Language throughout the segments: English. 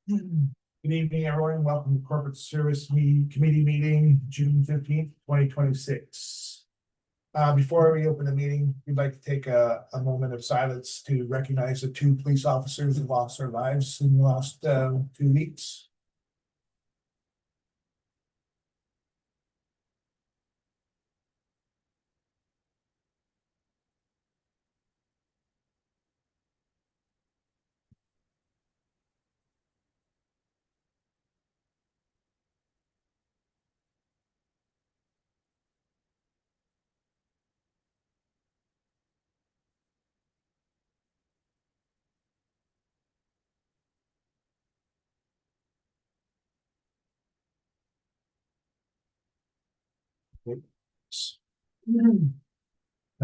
Good evening, everyone. Welcome to Corporate Service Committee meeting, June 15th, 2026. Before we open the meeting, we'd like to take a moment of silence to recognize the two police officers who lost their lives in the last 2 weeks.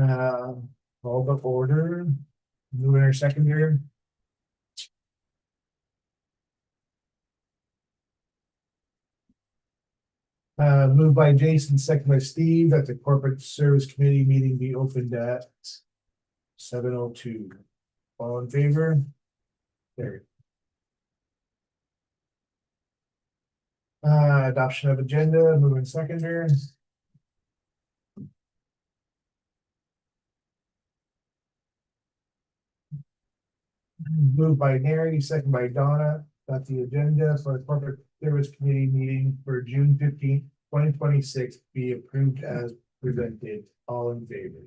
Uh, All the order, moving our second here. Moved by Jason, second by Steve, that the Corporate Service Committee meeting be opened at 7:02. All in favor? There. Adoption of agenda, moving seconder. Moved by Mary, second by Donna, that the agenda for the Corporate Service Committee meeting for June 15th, 2026 be approved as presented. All in favor?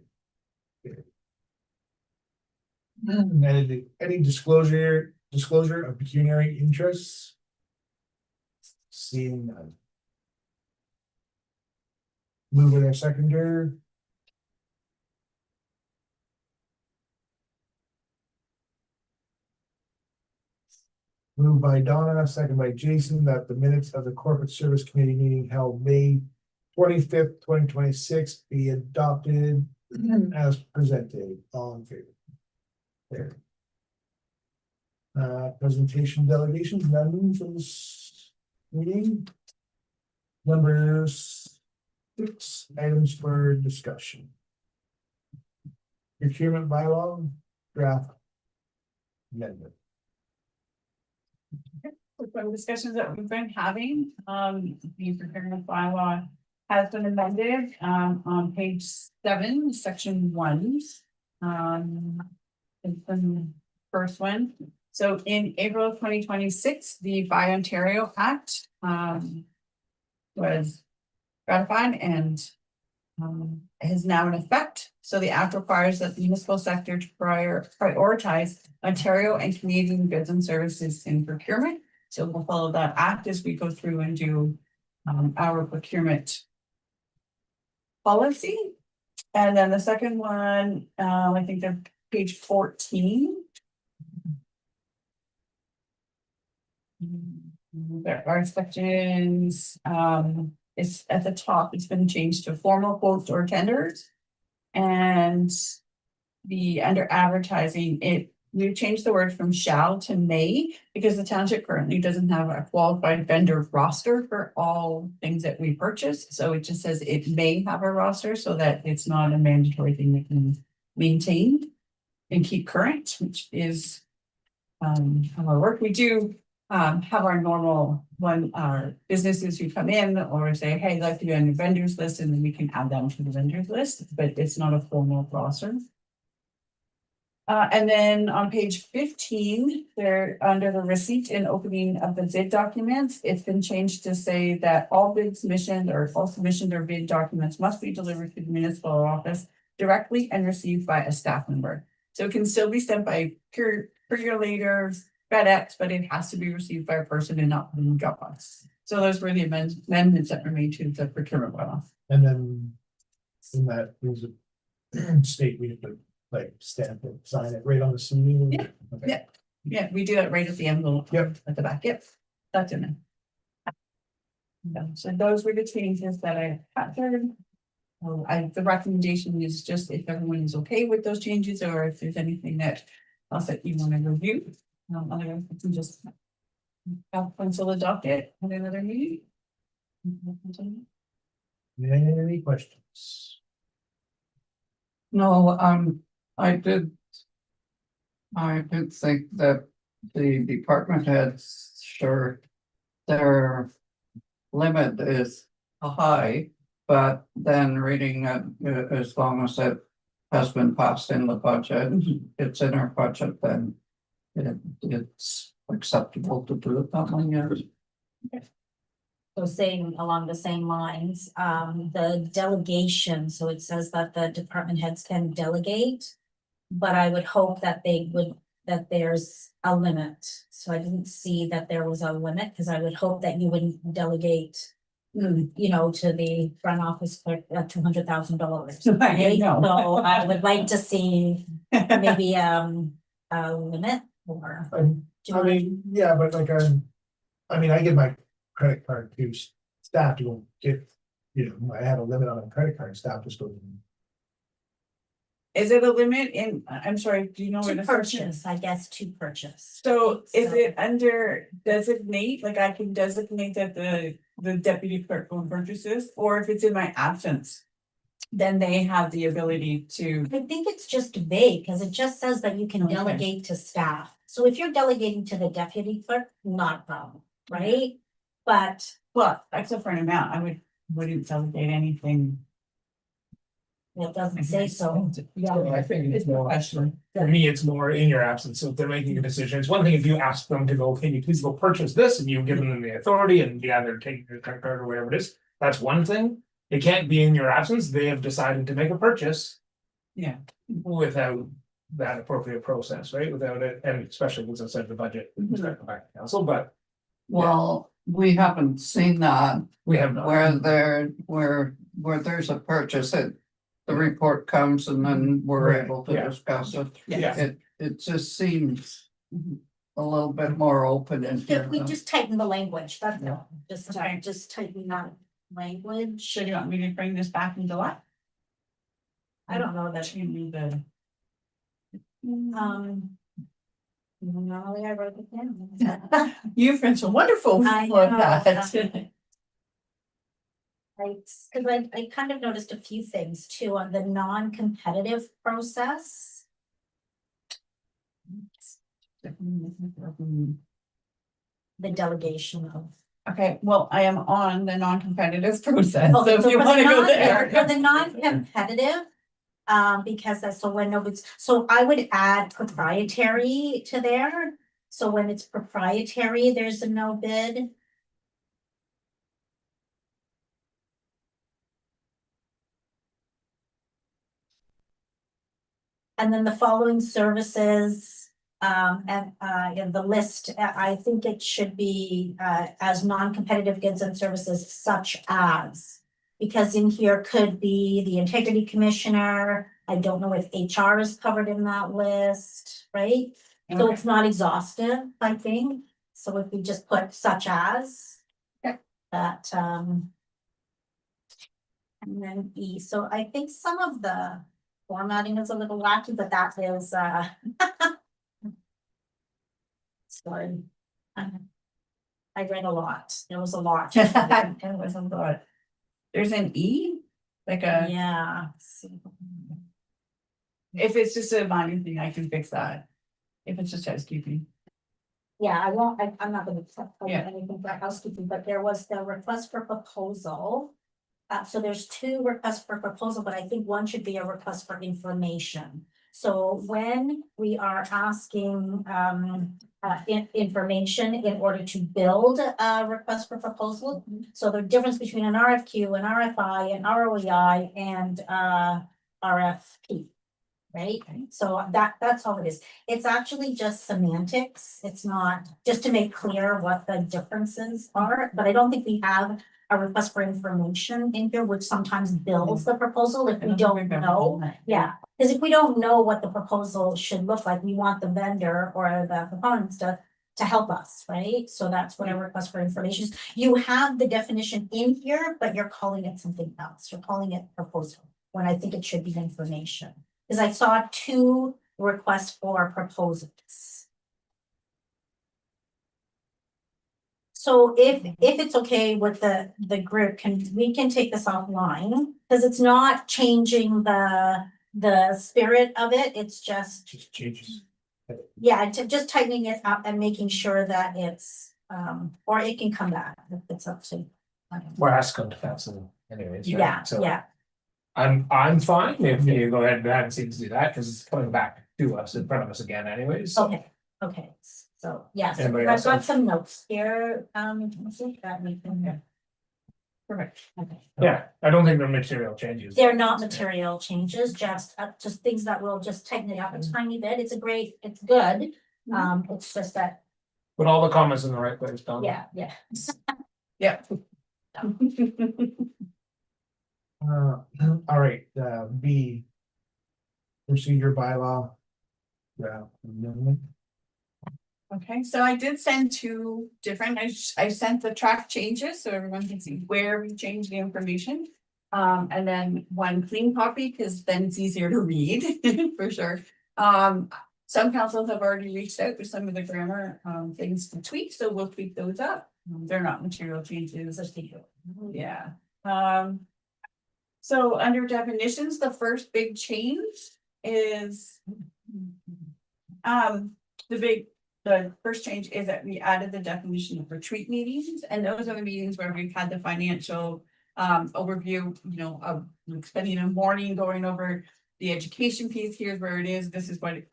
Any disclosure of pecuniary interests? Seeing none. Moving a seconder. Moved by Donna, second by Jason, that the minutes of the Corporate Service Committee meeting held May 25th, 2026 be adopted as presented. All in favor? There. Presentation delegations, none from this meeting. Number 6, items for discussion. Procurement bylaw, draft amendment. From discussions that we've been having, the procurement bylaw has been amended, on page 7, section 1. It's the first one. So in April of 2026, the Buy Ontario Act, was ratified and is now in effect. So the act requires that the municipal sector to prioritize Ontario and Canadian goods and services in procurement. So we'll follow that act as we go through and do our procurement policy. And then the second one, I think they're page 14. There are sections, it's at the top, it's been changed to formal quotes or tenders. And the under advertising, we've changed the word from shall to may, because the township currently doesn't have a qualified vendor roster for all things that we purchase. So it just says it may have a roster so that it's not a mandatory thing that can be maintained and keep current, which is how our work. We do have our normal our businesses who come in or say, hey, I'd like to be on your vendors list, and then we can add them to the vendors list, but it's not a formal roster. And then on page 15, they're under the receipt and opening of the bid documents. It's been changed to say that all bid submissions or all submissions or bid documents must be delivered to the municipal office directly and received by a staff member. So it can still be sent by courier later, FedEx, but it has to be received by a person and not in the Dropbox. So those were the amendments that were made to the procurement bylaw. And then in that, there's a state we have to like stamp it, sign it right on the CD. Yeah. Okay. Yeah. Yeah, we do that right at the envelope. Yep. At the back. Yep. That's in there. Yeah, so those were the changes that I captured. The recommendation is just if everyone is okay with those changes, or if there's anything that else that you want to review. Otherwise, we can just have council adopt it at another meeting. Any questions? No, I did think that the department heads sure their limit is high, but then reading it, as long as it has been passed in the budget, it's in our budget, then it's acceptable to do it that way, yes. So saying along the same lines, the delegation, so it says that the department heads can delegate. But I would hope that that there's a limit. So I didn't see that there was a limit, because I would hope that you wouldn't delegate. You know, to the front office clerk at $200,000. I know. So I would like to see maybe a limit or. I mean, yeah, but like, I mean, I give my credit card to staff to go get, I have a limit on a credit card, staff just goes. Is it a limit in, I'm sorry, do you know where To the purchase, I guess, to purchase. So is So- it under designate, like I can designate that the deputy clerk will purchase this, or if it's in my absence? Then they have the ability to, I think it's just vague, because it just says that you can Okay. delegate to staff. So if you're delegating to the deputy clerk, not a problem, right? But well, except for an amount, wouldn't delegate anything. it doesn't say so. So I think it's more, Actually, for me, it's more in your absence, so if they're making a decision, it's one thing if you ask them to go, can you please go purchase this, and you've given them the authority, and yeah, they're taking your credit card or whatever it is, that's one thing. It can't be in your absence, they have decided to make a purchase. Yeah. Without that appropriate process, right, without it, and especially once it's set the budget, it's gotta come back to council, but Well, we haven't seen that we have not. where there's a purchase, the report comes and then we're Right, able to yeah. discuss it. Yeah. It just seems a little bit more open in here. If we just tighten the language, that's Yeah. all. Okay. Just tighten that language. so do you want me to bring this back in July? I don't know that, You need the. normally I wrote it down. You've been so wonderful I for know. that. Right, because I kind of noticed a few things too on the non-competitive process. The delegation of. Okay, well, I am on the non-competitive process, Oh, so if so you for the wanna go non- there. For the non-competitive, because that's, so when nobody's, so I would add proprietary to there. So when it's proprietary, there's a no bid. And then the following services, in the list, I think it should be, as non-competitive goods and services such as. Because in here could be the integrity commissioner, I don't know if HR is covered in that list, right? So Okay. it's not exhaustive, I think, so if we just put such as. Okay. That, and then E, so I think some of the formatting is a little wacky, but that is, sorry. I read a lot, there was a lot. It was a lot. There's an E, like a, Yeah. if it's just a minor thing, I can fix that. If it's just housekeeping. Yeah, I won't, I'm not gonna tell you Yeah. anything about housekeeping, but there was the request for proposal. So there's two requests for proposal, but I think one should be a request for information. So when we are asking information in order to build a request for proposal. So the difference between an RFQ, an RFI, an ROEI, and RFP. Right, so that's all it is. It's actually just semantics. It's not, just to make clear what the differences are, but I don't think we have a request for information in here, which sometimes builds the proposal if we don't know. Yeah, because if we don't know what the proposal should look like, we want the vendor or the proponents to help us, right? So that's what a request for information is. You have the definition in here, but you're calling it something else. You're calling it proposal, when I think it should be information. Because I saw two requests for proposals. So if it's okay with the group, we can take this offline, because it's not changing the spirit of it, it's just, Just changes. yeah, just tightening it up and making sure that it's Or it can come back, it's up to. We're asking to council anyways, right? Yeah, So yeah, I'm fine if you go ahead and have to do that, because it's coming back to us in front of us again anyways. so- okay, so, yeah, so Anybody I've else got have- some notes here, that we can. Perfect. Okay. Yeah, I don't think they're material changes. They're not material changes, just things that will just tighten it up a tiny bit, it's good, it's just that, Put all the comments in the right place, Don. yeah. Yeah. All right, B. Procedure bylaw. Yeah. Okay, so I did send two different, I sent the track changes, so everyone can see where we changed the information. And then one clean copy, because then it's easier to read, for sure. Some councils have already reached out with some of the grammar, things to tweak, so we'll tweak those up. They're not material changes. Yeah, so under definitions, the first big change is. The first change is that we added the definition of retreat meetings, and those are the meetings where we've had the financial. Overview, of like spending a morning going over the education piece, here's where it is, this is what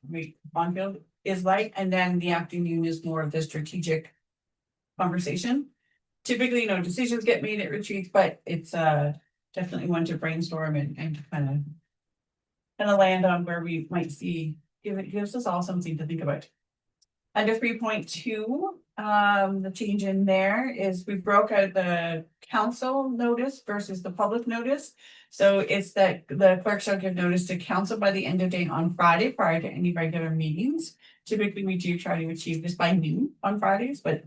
Bonfield is like, and then the afternoon is more of the strategic. Conversation. Typically, decisions get made at retreats, but it's definitely one to brainstorm and kind of land on where we might see, gives us all something to think about. Under 3.2, the change in there is we broke out the council notice versus the public notice. So it's that the clerk shall give notice to council by the end of day on Friday prior to any regular meetings. Typically, we do try to achieve this by noon on Fridays, but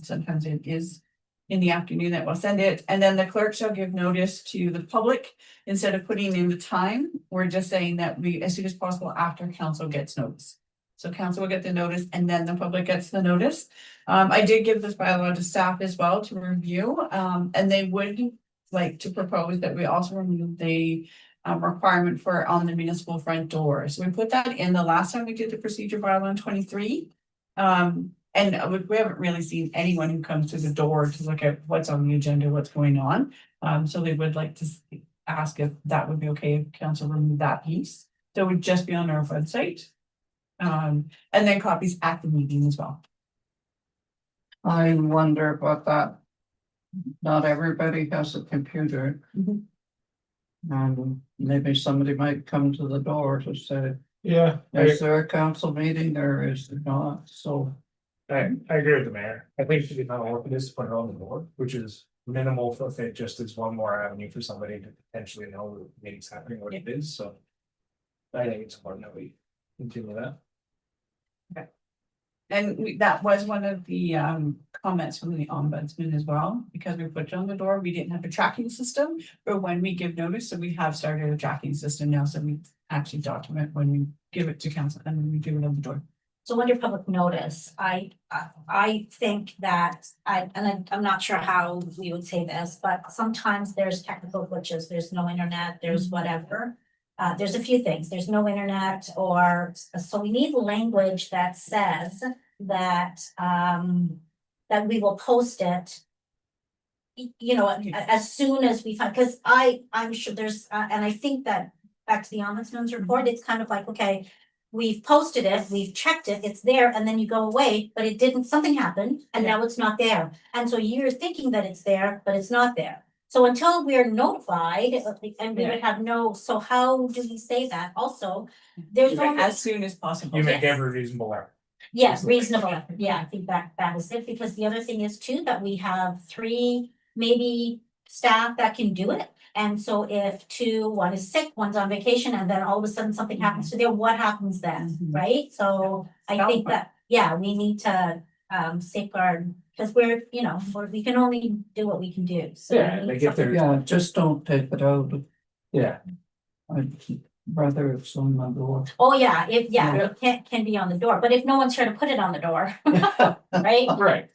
sometimes it is in the afternoon that we'll send it. And then the clerk shall give notice to the public. Instead of putting in the time, we're just saying that we, as soon as possible after council gets notice. So council will get the notice and then the public gets the notice. I did give this bylaw to staff as well to review, and they would like to propose that we also remove the requirement for on the municipal front door. So we put that in the last time we did the procedure bylaw in 23. And we haven't really seen anyone who comes to the door to look at what's on the agenda, what's going on. So they would like to ask if that would be okay if council remove that piece. So it would just be on our website. And then copies at the meeting as well. I wonder about that. Not everybody has a computer. Mhm. Maybe somebody might come to the door to say, Yeah, is there a council meeting or is there not? So. I agree with the mayor. I think the amount of work it is to put it on the board, which is minimal for it just as one more avenue for somebody to potentially know the meeting's happening, what it is, so. I think it's important that we continue that. And that was one of the comments from the ombudsman as well, because we put it on the door, we didn't have a tracking system for when we give notice, so we have started a tracking system now, so we actually document when we give it to council and when we do it on the door. So under public notice, I think that, I'm not sure how we would say this, but sometimes there's technical glitches, there's no internet, there's whatever. There's a few things, there's no internet so we need language that says that, that we will post it. As soon as we find, because I'm sure there's, and I think that back to the ombudsman's report, it's kind of like, okay, we've posted it, we've checked it, it's there, and then you go away, but it didn't, something happened, and now it's not there. And so you're thinking that it's there, but it's not there. So until we're notified, and we would have so how do we say that? Also, there's only, As soon as possible. You make Yes. every reasonable effort. yes, reasonable effort. Yeah, I think that is it, because the other thing is too, that we have 3, maybe staff that can do it. And so if one is sick, one's on vacation, and then all of a sudden something happens to them, what happens then, Mhm. right? So I Valid think point. that, yeah, we need to safeguard, because we can only do what we can do, so. Yeah, we they need get their- something- Yeah, just don't take it out. Yeah, I'd rather it's on the door. Oh, yeah, it can be on the door, but if no one's trying to put it on the door, right? right.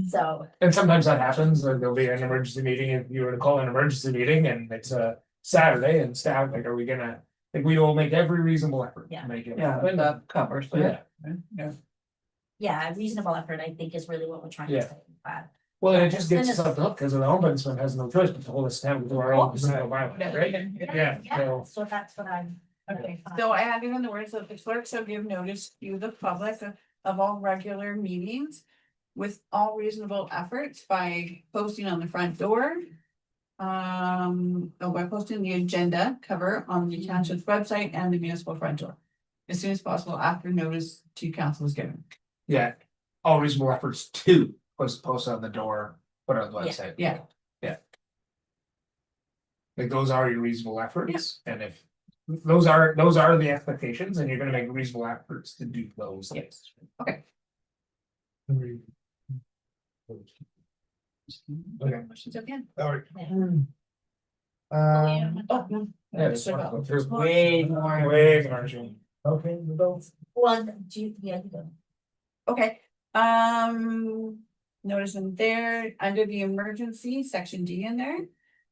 So, And sometimes that happens, or there'll be an emergency meeting, if you were to call an emergency meeting and it's a Saturday and staff, like, are we gonna? I think we will make every reasonable effort Yeah. to make it. Yeah, happen. that covers Yeah. it. Yeah. yeah, reasonable effort, I think, is really what we're trying to Yeah. say, but. Well, Yeah, it just gets as us soon off the hook, because the ombudsman has no choice but to hold us accountable to our own single bylaw, right? Yeah, so. So that's what I'm. Okay, so I added in the words of the clerk shall give notice to the public of all regular meetings. With all reasonable efforts by posting on the front door. By posting the agenda cover on the township's website and the municipal front door. As soon as possible after notice to council is given. Yeah, all reasonable efforts to post on the door, put on the Yeah. website. Yeah. Like those are your reasonable efforts, and if those are the expectations, and you're gonna make reasonable efforts to do those. Yes. Okay. Okay. Questions again? All right. Yeah. Oh, no. Yeah, it's wonderful. There's Way more. Way more. June. Okay, we go. Well, do you, yeah, you go. Okay, notice in there, under the emergency, section D in there.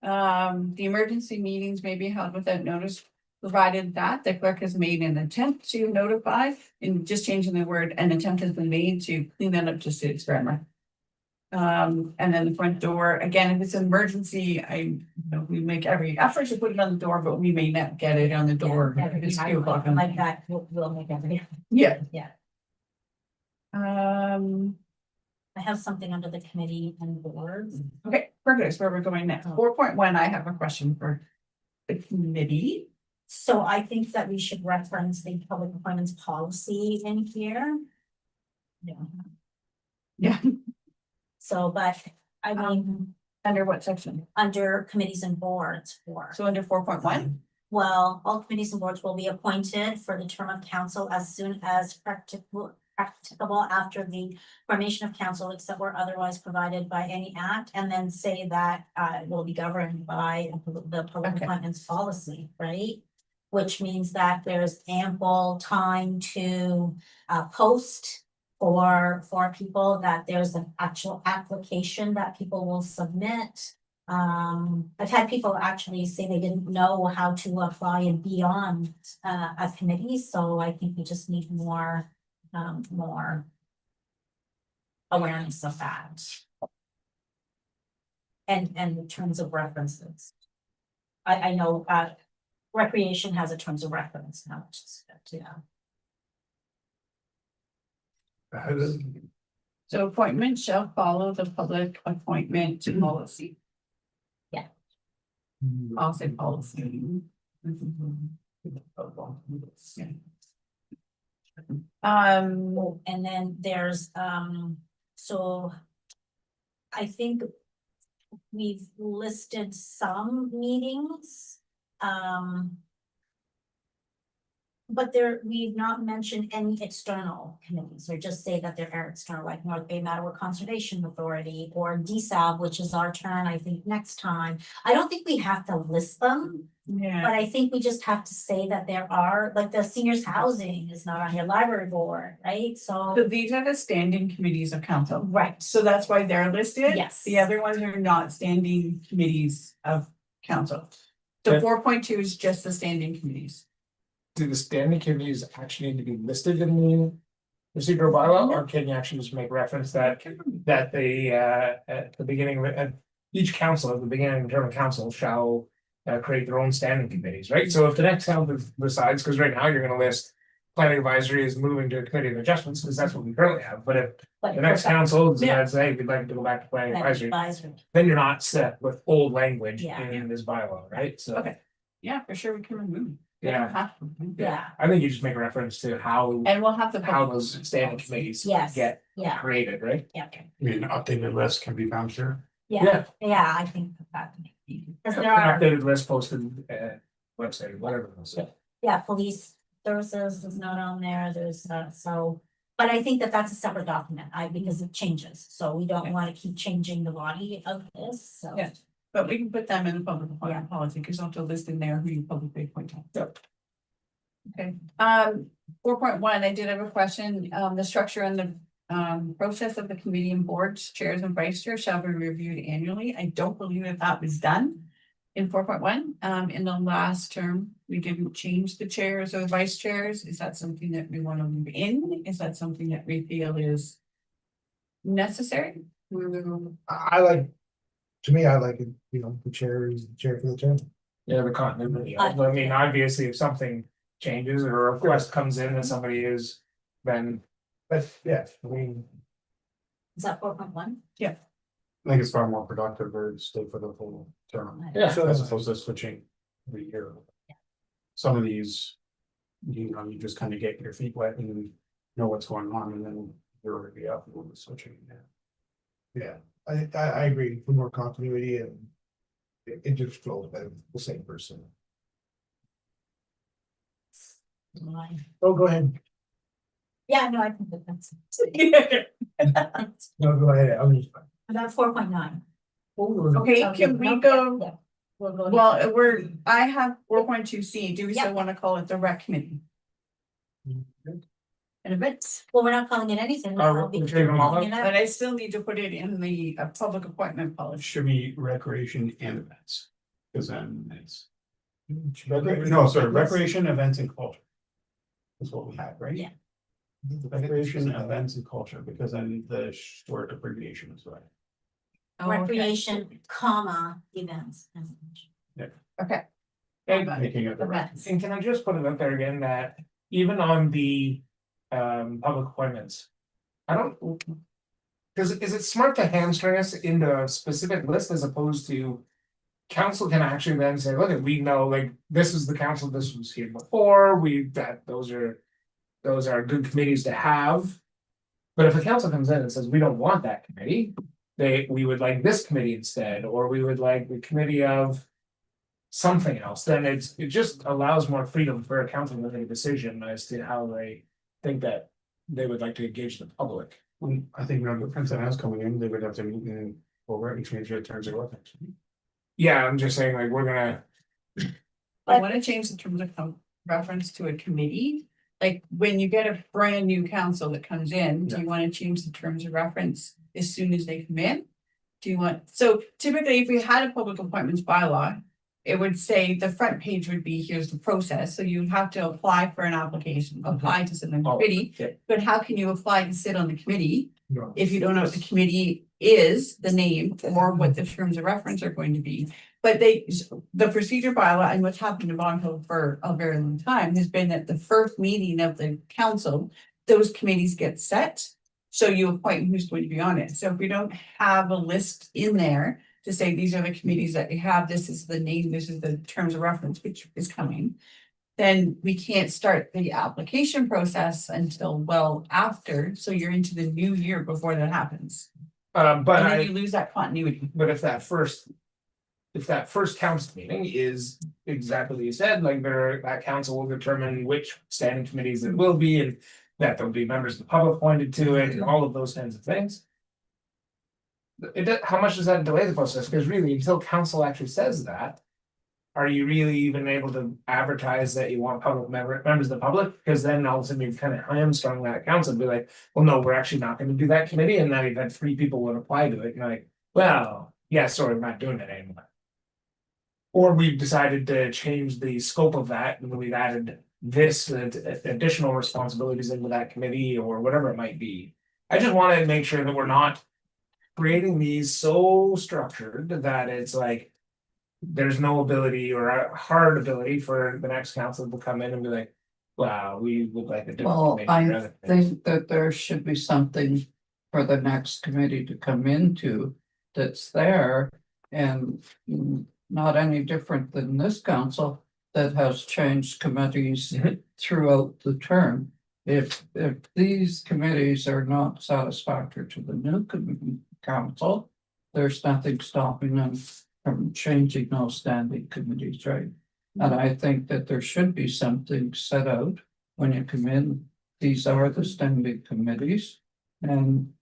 The emergency meetings may be held without notice, provided that the clerk has made an attempt to notify, and just changing the word, an attempt has been made to clean that up just to its grammar. And then the front door, again, if it's an emergency, we make every effort to put it on the door, but we may not get it on the door. Yeah, if it's I 2 o'clock. like that, we'll make every, Yeah. Yeah. Um, I have something under the committee and boards. okay, perfect, where we're going next. 4.1, I have a question for the committee. So I think that we should reference the public appointments policy in here. Yeah. Yeah. So, but I mean, Under what section? under committees and boards for. So under 4.1? Well, all committees and boards will be appointed for the term of council as soon as practicable after the formation of council, except where otherwise provided by any act, and then say that it will be governed by the public Okay. appointments policy, right? Which means that there's ample time to post for people, that there's an actual application that people will submit. I've had people actually say they didn't know how to apply and be on a committee, so I think we just need more awareness of that. And in terms of references. I know recreation has a terms of reference now, which is good, yeah. So appointment shall follow the public appointment policy. I'll say policy. Yeah. And then there's, so. I think. We've listed some meetings, But we've not mentioned any external committees, or just say that there are external, like North Bay Mattawa Conservation Authority or DSAB, which is our turn, I think, next time. I don't think we have to list them. Yeah, But I think we just have to say that there are, like, the seniors housing is not on your library board, right? so So, these are the standing committees of council. right, So that's why they're listed. Yes. The other ones are not standing committees of council. So Okay. 4.2 is just the standing committees. Do the standing committees actually need to be listed in the procedural bylaw, or can you actually just make reference that they at the beginning of each council, at the beginning of the term of council shall create their own standing committees, right? So if the next council decides, because right now you're gonna list planning advisory is moving to a committee of adjustments, because that's what we currently have, but if but. the next council Yeah. decides, hey, we'd like to go back to planning advisory, Advisory, then you're not set with old language Yeah. in this bylaw, right? So. Okay. Yeah, for sure, we can remove. They Yeah. don't have to. yeah, I think you just make a reference to how And we'll have the. those standing committees Yes. get yeah, created, right? yeah, I mean, an updated list can be found here. yeah, I think that. Because An there are, updated list posted website, or whatever. it is. yeah, police services is not on there, there's, so. But I think that that's a separate document, because it changes, so we don't wanna keep changing the body of this, so. Yeah. But we can put them in the public appointment policy, because I'll have to list in there who you publicly appoint. Yep. Okay, 4.1, I did have a question, the structure and the process of the committee and boards, chairs and vice chairs shall be reviewed annually. I don't believe that was done. In 4.1, in the last term, we didn't change the chairs or vice chairs. Is that something that we want to move in? Is that something that we feel is necessary? I like, to me, I like it, you know, the chair is the chair for the term. Yeah, the continuity. I mean, obviously, if something changes or a request comes in that somebody is, then But yeah, I mean, Is that 4.1? I think it's far more productive to stay for the full term, yeah. as opposed to switching every year. Some of these, you know, you just kind of get your feet wet and know what's going on, and then you're already up when the switching. yeah, I agree, for more continuity and it just flows better, with the same person. Oh, go ahead. Yeah, no, I think that that's. No, go ahead. I was just. About 4.9. Okay, can we go? Yeah. We'll go. Well, I have 4.2C. Do we still want to call it the rec committee? In a bit, Well, we're not calling it anything. Oh, now we're because taking them all calling out? it but I still need to put it in the public appointment It policy. should be recreation and events, because then it's. No, sorry, recreation, events and culture. That's what we have, right? Yeah. Recreation, events and culture, because then the short abbreviation is right. Oh, okay. Recreation, comma, events. Okay. And, Making it the right. Events. and can I just put it out there again that even on the public appointments, I don't. Cause is it smart to hamstring us into a specific list as opposed to? Council can actually then say, look, we know, like, this is the council, this was here before, those are good committees to have. But if the council comes in and says, we don't want that committee, we would like this committee instead, or we would like the committee of. Something else, then it just allows more freedom for a council to make a decision as to how they think that they would like to engage the public. I think when the Princeton House coming in, they would have to meet and over it and change their terms of reference. Yeah, I'm just saying, like, we're gonna, I want to change the terms of reference to a committee. Like, when you get a brand new council that comes in, do you want to change the terms of reference as soon as they come in? Do you want, so typically, if we had a public appointments bylaw, it would say the front page would be, here's the process, so you would have to apply for an application, apply to sit on the Oh, committee. yeah. But how can you apply to sit on the committee No. if you don't know what the committee is, the name, or what the terms of reference are going to be? But the procedure bylaw and what's happened in Bond Hill for a very long time has been that the first meeting of the council, those committees get set. So you appoint who's going to be on it. So if we don't have a list in there to say, these are the committees that we have, this is the name, this is the terms of reference, which is coming. Then we can't start the application process until well after, so you're into the new year before that happens. but And then I. you lose that continuity. But if that first council meeting is exactly what you said, like that council will determine which standing committees it will be and. That there'll be members of the public appointed to it and all of those kinds of things. How much does that delay the process? Because really, until council actually says that. Are you really even able to advertise that you want members of the public? Because then all of a sudden you've kind of hamstrung that council and be like, well, no, we're actually not gonna do that committee, and now you've had 3 people would apply to it, and you're like, well, yeah, sorry, we're not doing it anymore. Or we've decided to change the scope of that, and we've added this additional responsibilities into that committee, or whatever it might be. I just wanna make sure that we're not creating these so structured that it's like. There's no ability or a hard ability for the next council to come in and be like, wow, we would like a different. Well, committee or I other things." think that there should be something for the next committee to come into that's there. And not any different than this council that has changed committees Mhm. throughout the term. If these committees are not satisfactory to the new council, there's nothing stopping them from changing those standing committees, right? And I think that there should be something set out when you come in. These are the standing committees. And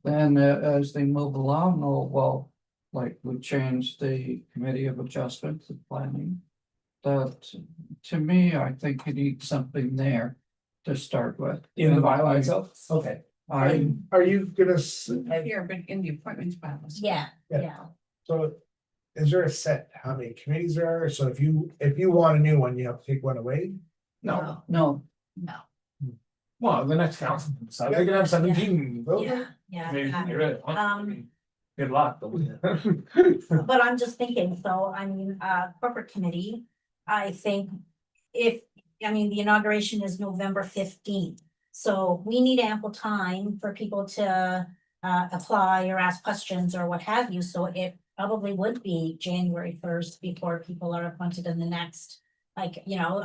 then as they move along, oh, well, like we changed the committee of adjustment to planning. That, to me, I think you need something there to start with. In the And bylaw itself, okay. Are you gonna, Here, but in the appointments bylaws. Yeah, Yeah. yeah. so is there a set how many committees there are? So if you want a new one, you have to take one away? No, No, No, well, the next council, so they can have 17 vote. yeah, Maybe yeah. get rid of one. I Um, mean, good luck. But I'm just thinking, so I mean, corporate committee, I think if, I mean, the inauguration is November 15th. So we need ample time for people to apply or ask questions or what have you, so it probably would be January 1st before people are appointed in the next. Like, you know,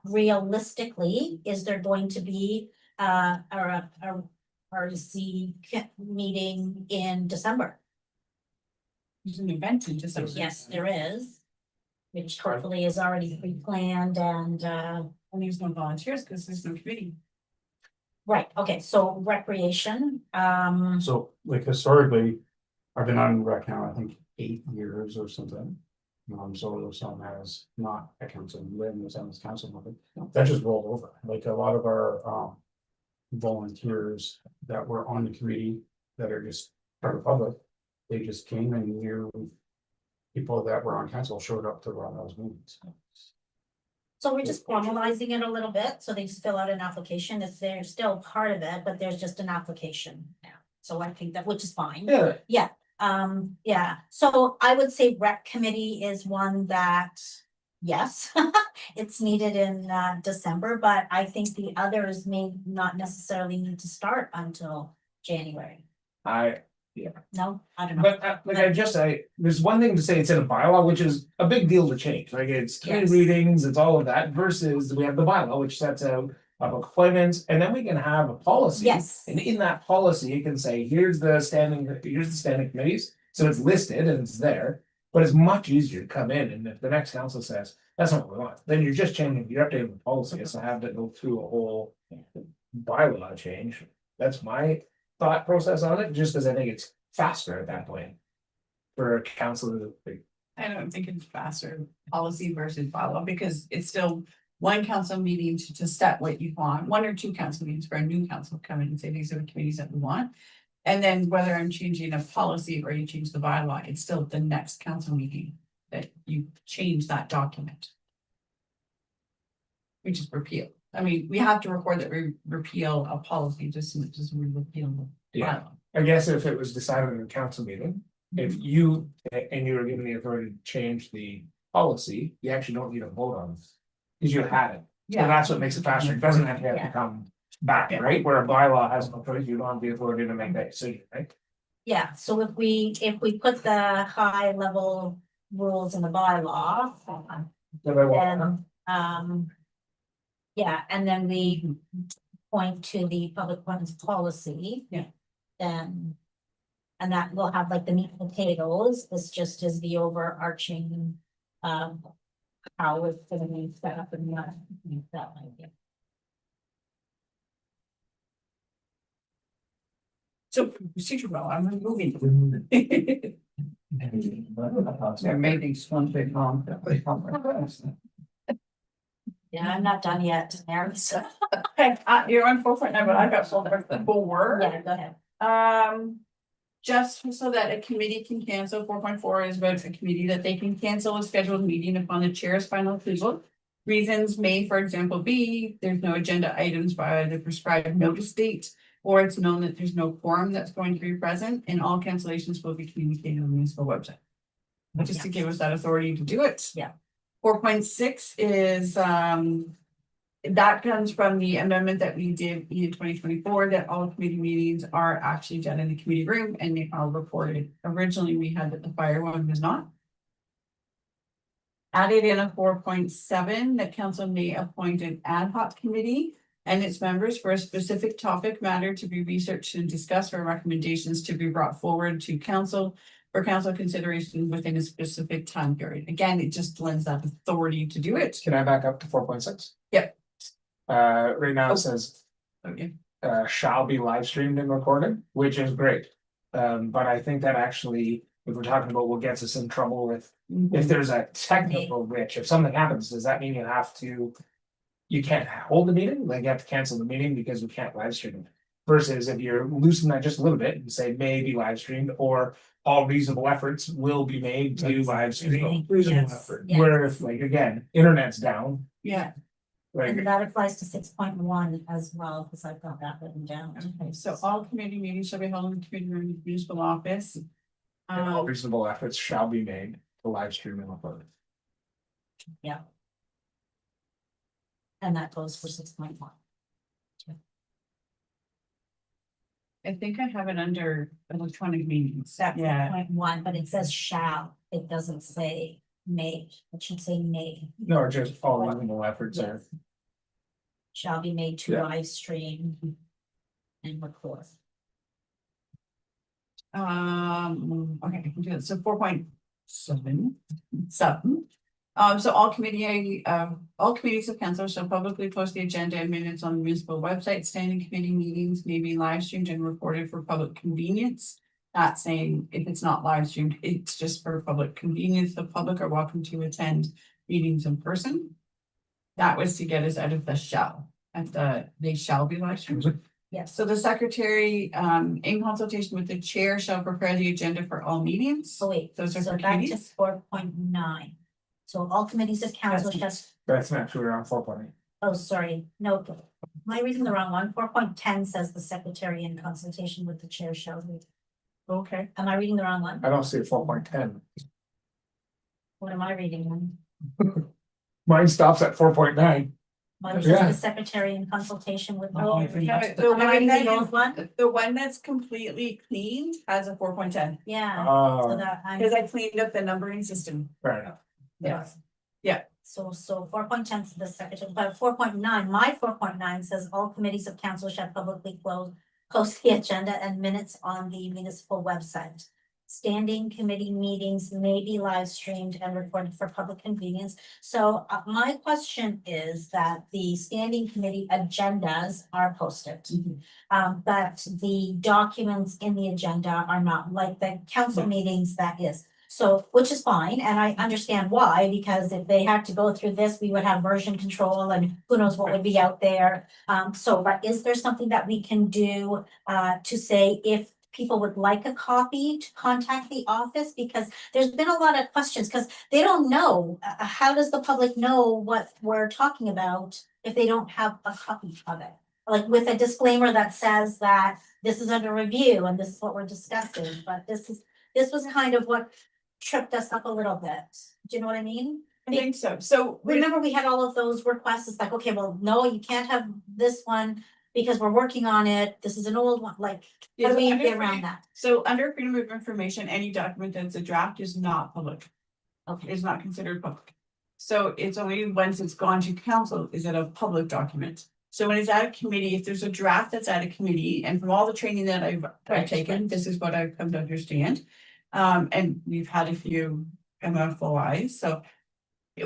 realistically, is there going to be a RC meeting in December? There's an event in December. Yes, there is. Which hopefully is already pre-planned and, And there's no volunteers because there's no committee. right, okay, so recreation, So like historically, I've been on rec now, I think 8 years or something. So some has not a council, when some is council member, that just rolled over, like a lot of our volunteers that were on the committee that are just part of the public, they just came and knew people that were on council showed up to run those meetings. so we're just formalizing it a little bit, so they just fill out an application, if they're still part of it, but there's just an application now. So I think that, which is fine. Yeah, Yeah, so I would say rec committee is one that, yes, it's needed in December, but I think the others may not necessarily need to start until January. No, I don't know. but like there's one thing to say it's in a bylaw, which is a big deal to change, like it's committee Yes. readings, it's all of that, versus we have the bylaw, which sets out public appointments, and then we can have a policy. Yes. And in that policy, it can say, here's the standing committees, so it's listed and it's there. But it's much easier to come in, and if the next council says, that's not what we want, then you're just changing, you're updating the policy, it's to have to go through a whole bylaw change. That's my thought process on it, just because I think it's faster at that point. For a council to. I don't think it's faster policy versus bylaw because it's still one council meeting to set what you want, one or two council meetings for a new council come in and say, these are the committees that we want. And then whether I'm changing a policy or you change the bylaw, it's still the next council meeting that you change that document. Which is repeal. I mean, we have to record that we repeal a policy, just we repeal the Yeah. bylaw. I guess if it was decided in a council meeting, if you, and you were given the authority to change the policy, you actually don't need a vote on it. Cause you had it, so that's what makes it faster, it doesn't have to Yeah. come back, right, where a bylaw has no authority, you don't have the authority to make that decision, right? Yeah, so if we put the high level rules in the bylaw, then, yeah, and then we point to the public appointments policy. Yeah. Then, and that will have like the meat and potatoes, this just is the overarching, how it's gonna be set up and that might be. So procedure well, I'm moving. their meetings one big long. Yeah, I'm not done yet, Mary, so, Okay, you're on 4.9, but I've got full word. yeah, go ahead. Just so that a committee can cancel, 4.4 is about a committee that they can cancel a scheduled meeting upon the chair's final approval. Reasons may, for example, be there's no agenda items by the prescribed notice date, or it's known that there's no quorum that's going to be present, and all cancellations will be communicated on the municipal website. Just to give us that authority to do it. Yeah. 4.6 is, that comes from the amendment that we did in 2024, that all committee meetings are actually done in the committee room and they are recorded. Originally, we had that the fire one was not. Added in a 4.7 that council may appoint an ad hoc committee and its members for a specific topic matter to be researched and discussed, or recommendations to be brought forward to council for council consideration within a specific time period. Again, it just lends that authority to do it. Can I back up to 4.6? Yep. Right now it says, Okay. shall be live streamed and recorded, which is great. But I think that actually, if we're talking about what gets us in trouble with, if there's a technical glitch, if something happens, does that mean you can't hold the meeting? Like you have to cancel the meeting because we can't live stream it? Versus if you're loosening that just a little bit and say may be live streamed, or all reasonable efforts will be made to live stream. Reasonable Yes, effort. yeah. Where if like, again, internet's down, Yeah, like, And that applies to 6.1 as well, because I've got that written down. okay, so all committee meetings shall be held in the committee room of the municipal office. all reasonable efforts shall be made to live stream and upload. And that goes for 6.1. I think I have it under electronic meetings. That's Yeah, 6.1, but it says shall, it doesn't say may, it should say may. No, just all reasonable efforts are. Yes. Shall be made to Yeah. live stream and record. okay, I can do it. So 4.7. So all committees of council shall publicly post the agenda and minutes on the municipal website. Standing committee meetings may be live streamed and recorded for public convenience. Not saying if it's not live streamed, it's just for public convenience. The public are welcome to attend meetings in person. That was to get us out of the shall, and they shall be live streamed. Yes, So the secretary, in consultation with the chair, shall prepare the agenda for all meetings. so wait, Those are so for back to committees? 4.9. So all committees of council That's- shall, That's actually around 4.8. oh, sorry, no, am I reading the wrong one? 4.10 says the secretary in consultation with the chair shall read. Okay. Am I reading the wrong one? I don't see a 4.10. What am I reading then? Mine stops at 4.9. Mine says Yeah. the secretary in consultation with. Oh, Am yeah, the I one reading the that old is- one? The one that's completely cleaned has a 4.10, Yeah, so Oh, that because I'm, I cleaned up the numbering system. fair enough. Yeah. so 4.10 is the secretary, but 4.9, my 4.9 says all committees of council shall publicly post the agenda and minutes on the municipal website. Standing committee meetings may be live streamed and recorded for public convenience. So my question is that the standing committee agendas are posted. But the documents in the agenda are not, like the council meetings, that is. So, which is fine, and I understand why, because if they had to go through this, we would have version control and who knows what would be out there. But is there something that we can do to say if people would like a copy to contact the office? Because there's been a lot of questions, because they don't know, how does the public know what we're talking about if they don't have a copy of it? Like with a disclaimer that says that this is under review and this is what we're discussing, but this was kind of what tripped us up a little bit. Do you know what I mean? I think so. So Remember, we had all of those requests. It's like, okay, well, no, you can't have this one because we're working on it. This is an old one, like, how do we get around that? So under freedom of information, any document that's a draft is not public, Okay, is not considered public. So it's only once it's gone to council is it a public document. So when it's at a committee, if there's a draft that's at a committee, and from all the training that I've taken, this is what I've come to understand. And we've had a few MFOIs, so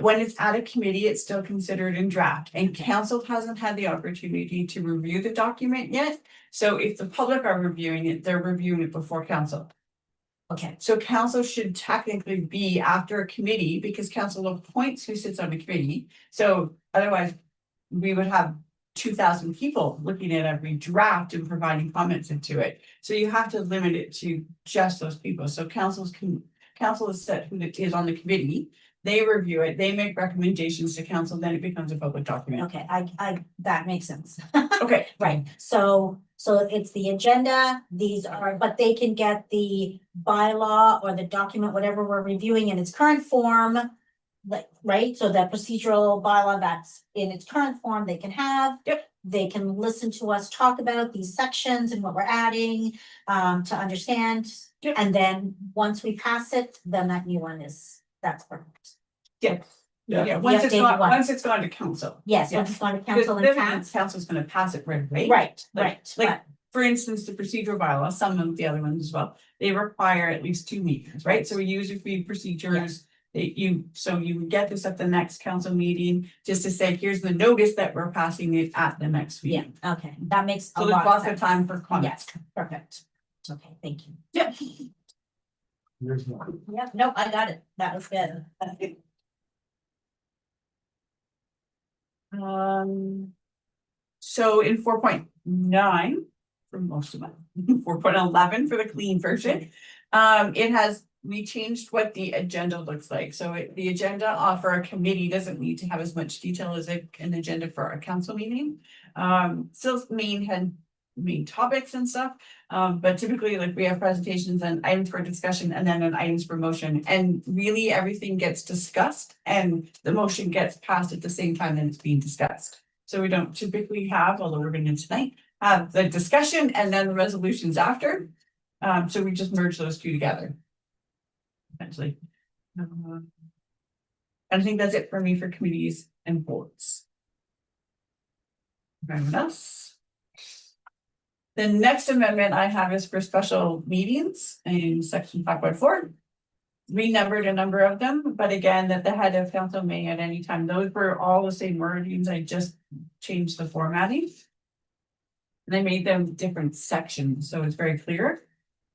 when it's at a committee, it's still considered in draft, and council hasn't had the opportunity to review the document yet. So if the public are reviewing it, they're reviewing it before council. okay, So council should technically be after a committee, because council appoints who sits on the committee. So otherwise, we would have 2,000 people looking at every draft and providing comments into it. So you have to limit it to just those people. So council is set who is on the committee. They review it, they make recommendations to council, then it becomes a public document. okay, that makes sense. Okay, Right, so it's the agenda, these are, but they can get the bylaw or the document, whatever we're reviewing in its current form. Like, right, so that procedural bylaw that's in its current form, they can have. Yep. They can listen to us talk about these sections and what we're adding, to understand. Yep. And then, once we pass it, then that new one that's perfect. Yeah. Yeah. Yeah, The once it's updated gone, one. once it's gone to council. Yes, Yeah. once it's gone to Because council and then passed. council's gonna pass it right away. Right, Like- right, like- but- For instance, the procedural bylaw, some of the other ones as well, they require at least 2 meetings, right? So user fee procedures. So you would get this at the next council meeting, just to say, here's the notice that we're passing it at the next yeah, meeting. okay, that makes a So there's lot of lots of sense. time for comments. Yes, perfect. Okay, thank you. Yeah. Here's more. Yeah, no, I got it. That was good. So in 4.9, for most of them, 4.11 for the clean version. We changed what the agenda looks like, so the agenda for a committee doesn't need to have as much detail as an agenda for a council meeting. Still main topics and stuff, but typically like we have presentations and items for discussion and then an items for motion, and really everything gets discussed and the motion gets passed at the same time that it's being discussed. So we don't typically have, although we're going to tonight, have the discussion and then the resolutions after. So we just merge those two together. Essentially. I think that's it for me for committees and boards. Anyone else? The next amendment I have is for special meetings in section 5.4. Renumbered a number of them, but again, that the head of council may at any time, those were all the same wordings, I just changed the formatting. And I made them different sections, so it's very clear,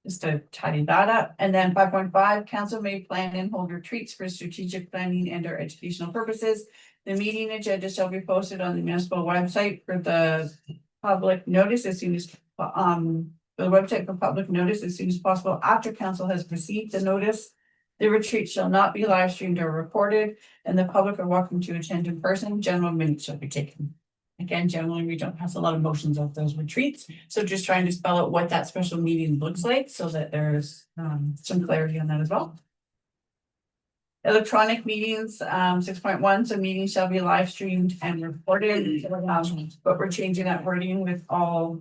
just to tidy that up. And then 5.5, council may plan and hold retreats for strategic planning and or educational purposes. The meeting agenda shall be posted on the municipal website for the public notice as soon as, the website for public notice as soon as possible after council has received the notice. The retreat shall not be live streamed or recorded, and the public are welcome to attend in person. General minutes shall be taken. Again, generally, we don't pass a lot of motions of those retreats, so just trying to spell out what that special meeting looks like so that there's some clarity on that as well. Electronic meetings, 6.1, so meetings shall be live streamed and recorded, but we're changing that wording with all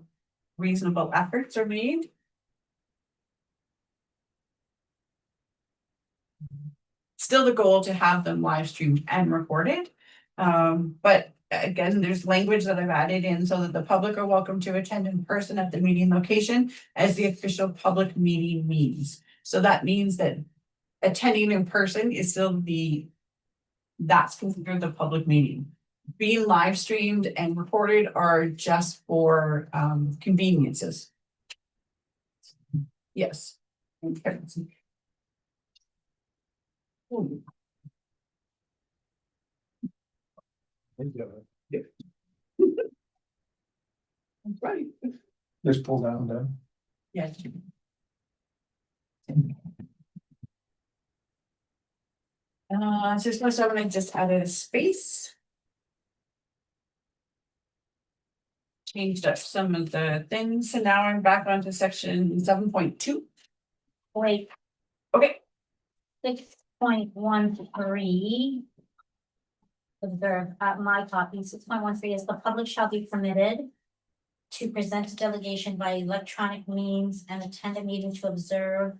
reasonable efforts are made. Still the goal to have them live streamed and recorded. But again, there's language that I've added in so that the public are welcome to attend in person at the meeting location as the official public meeting means. So that means that attending in person is still that's considered the public meeting. Being live streamed and recorded are just for conveniences. Yes. Okay. That's right. Just pull down then. Yes. So 6.7, I just added a space. Changed up some of the things, so now I'm back onto section 7.2. Wait, Okay, 6.13. Observe, my copy, 6.13 is the public shall be permitted to present a delegation by electronic means and attend a meeting to observe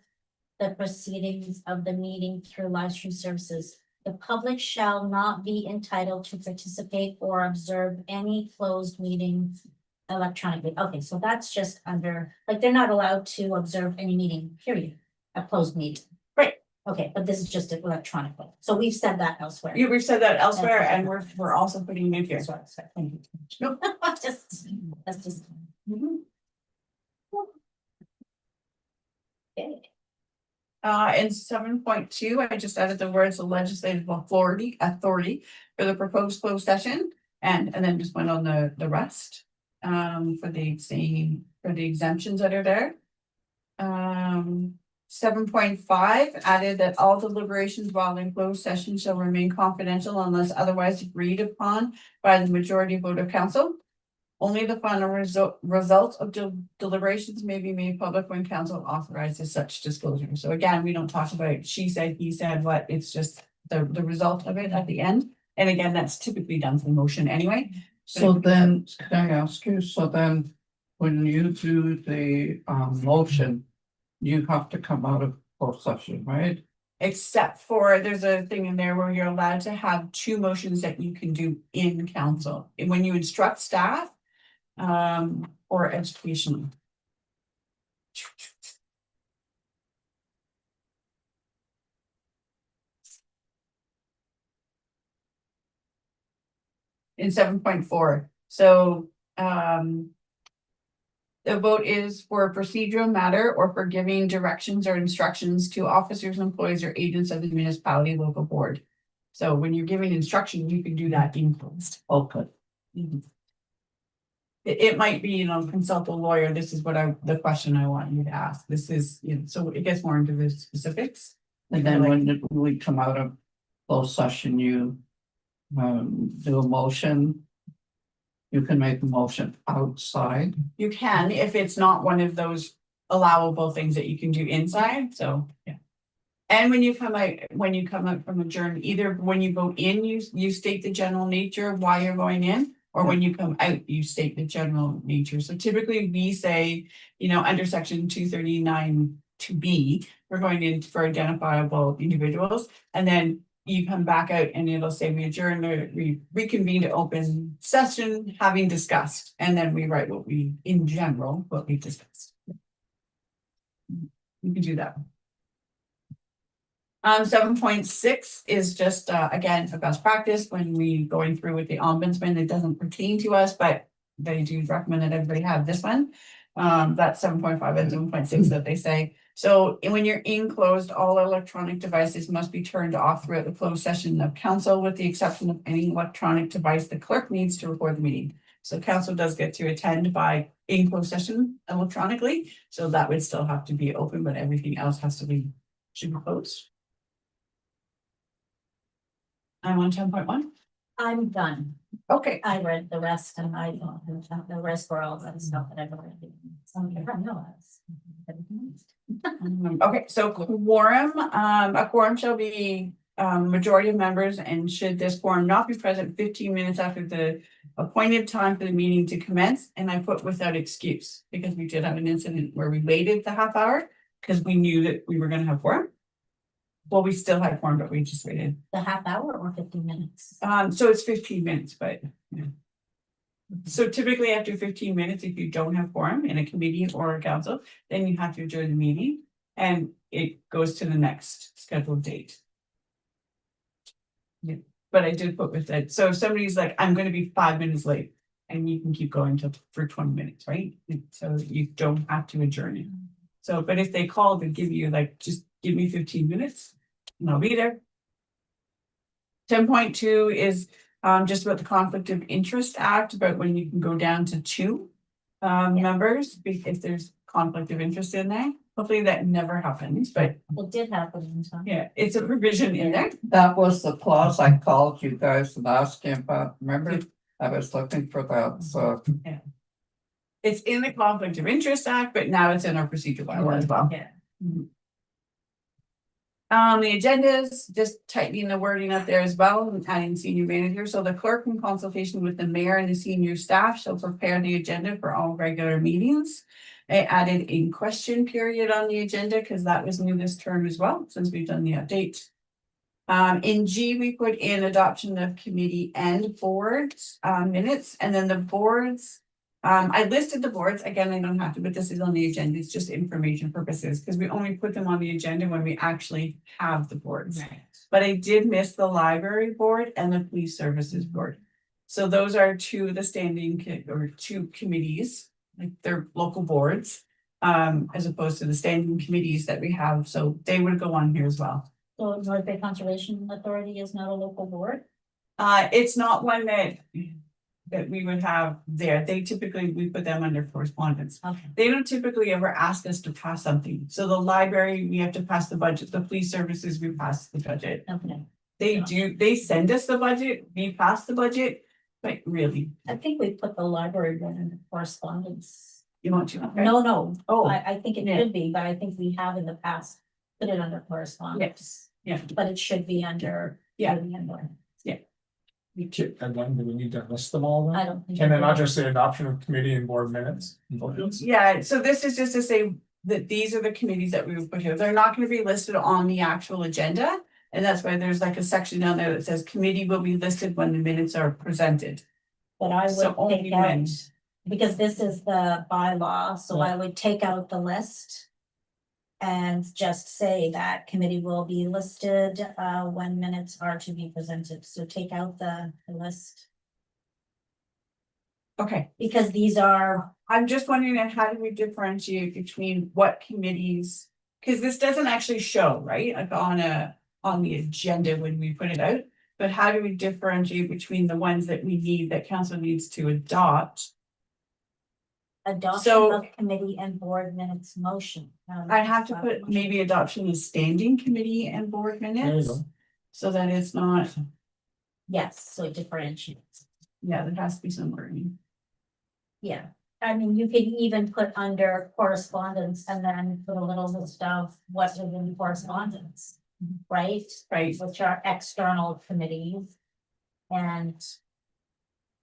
the proceedings of the meeting through live stream services. The public shall not be entitled to participate or observe any closed meeting electronically. Okay, so that's just under, like, they're not allowed to observe any meeting, period, a closed meeting. Right. Okay, but this is just electronically. So we've said that elsewhere. we've said that elsewhere, and we're also putting it here. Sorry, thank you. That's just. Mhm. Okay. In 7.2, I just added the words the legislative authority for the proposed closed session, and then just went on the rest. For the exemptions that are there. 7.5 added that all deliberations while in closed session shall remain confidential unless otherwise agreed upon by the majority vote of council. Only the final results of deliberations may be made public when council authorizes such disclosure. So again, we don't talk about she said, he said, what, it's just the result of it at the end. And again, that's typically done for motion anyway. So then, can I ask you, so then when you do the motion, you have to come out of closed session, right? Except for, there's a thing in there where you're allowed to have two motions that you can do in council. And when you instruct staff, or education. In 7.4, so, the vote is for a procedural matter or for giving directions or instructions to officers, employees, or agents of the municipality local board. So when you're giving instruction, you can do that in closed. Okay. Mhm. it might be, consult a lawyer, this is the question I want you to ask, this is, so it gets more into the specifics. And then when we come out of closed session, you do a motion. You can make a motion outside. You can, if it's not one of those allowable things that you can do inside, so, yeah. And when you come out from adjourn, either when you go in, you state the general nature of why you're going in. Or when you come out, you state the general nature. So typically we say, under section 239 2B, we're going in for identifiable individuals. And then you come back out and it'll say we adjourn or we reconvene to open session having discussed. And then we write what we discussed. You can do that. 7.6 is just, again, a best practice when we going through with the ombudsman. It doesn't pertain to us, but they do recommend that everybody have this one. That's 7.5 and 7.6 that they say. So when you're in closed, all electronic devices must be turned off throughout the closed session of council, with the exception of any electronic device the clerk needs to record the meeting. So council does get to attend by in closed session electronically. So that would still have to be open, but everything else should be closed. I'm on 10.1. I'm done. Okay. I read the rest and I don't have the rest for all that stuff that I've already. Okay, so quorum, a quorum shall be majority of members, and should this quorum not be present 15 minutes after the appointed time for the meeting to commence, and I put without excuse, because we did have an incident where we waited the half hour because we knew that we were going to have quorum. Well, we still had quorum, but we just waited. The half hour or 15 minutes? So it's 15 minutes, but yeah. So typically after 15 minutes, if you don't have quorum in a committee or a council, then you have to adjourn the meeting and it goes to the next scheduled date. Yeah, but I did put with it. So if somebody's like, I'm going to be 5 minutes late, and you can keep going for 20 minutes, right? So you don't have to adjourn it. So, but if they call to give you just give me 15 minutes and I'll be there. 10.2 is just about the Conflict of Interest Act, about when you can go down to 2 members if there's conflict of interest in there. Hopefully that never happens, but It did happen in time. yeah, it's a provision in there. That was the clause I called you guys and asked you about. Remember, I was looking for that, so. It's in the Conflict of Interest Act, but now it's in our procedure bylaw as well. Yeah. The agendas, just tightening the wording up there as well, and adding senior manager. So the clerk, in consultation with the mayor and the senior staff, shall prepare the agenda for all regular meetings. I added a question period on the agenda because that was new this term as well, since we've done the update. In G, we put in adoption of committee and boards minutes, and then the boards. I listed the boards, again, I don't have to, but this is on the agenda, it's just information purposes, because we only put them on the agenda when we actually have the boards. Right. But I did miss the library board and the police services board. So those are 2 of the standing or 2 committees, like they're local boards, as opposed to the standing committees that we have, so they would go on here as well. So North Bay Conservation Authority is not a local board? It's not one that we would have there. They typically, we put them under correspondence. Okay. They don't typically ever ask us to pass something. So the library, we have to pass the budget. The police services, we pass the budget. Okay. They send us the budget, we pass the budget, but really, I think we put the library one in correspondence. you want to? Okay. No. Oh, I think it yeah. should be, but I think we have in the past put it under correspondence. yeah. But it should be under. Yeah. the handbook. And then do we need to list them all I then? don't think. Can it not just say adoption of committee and board minutes? Yeah, so this is just to say that these are the committees that we would put here. They're not going to be listed on the actual agenda. And that's why there's like a section down there that says committee will be listed when the minutes are presented. But I So would only take when- out, because this is the bylaw, so I would take out the list. And just say that committee will be listed when minutes are to be presented, so take out the list. Okay, Because these are, I'm just wondering how do we differentiate between what committees? Because this doesn't actually show, right, like on the agenda when we put it out. But how do we differentiate between the ones that we need, that council needs to adopt? adoption So- of committee and board minutes motion. I have to put maybe adoption of standing committee and board There you minutes. go. So that it's not, Yes, so it differentiates. yeah, there has to be some wording. Yeah, I mean, you could even put under correspondence and then put a little list of what is in correspondence. Right, Right, which are external committees. And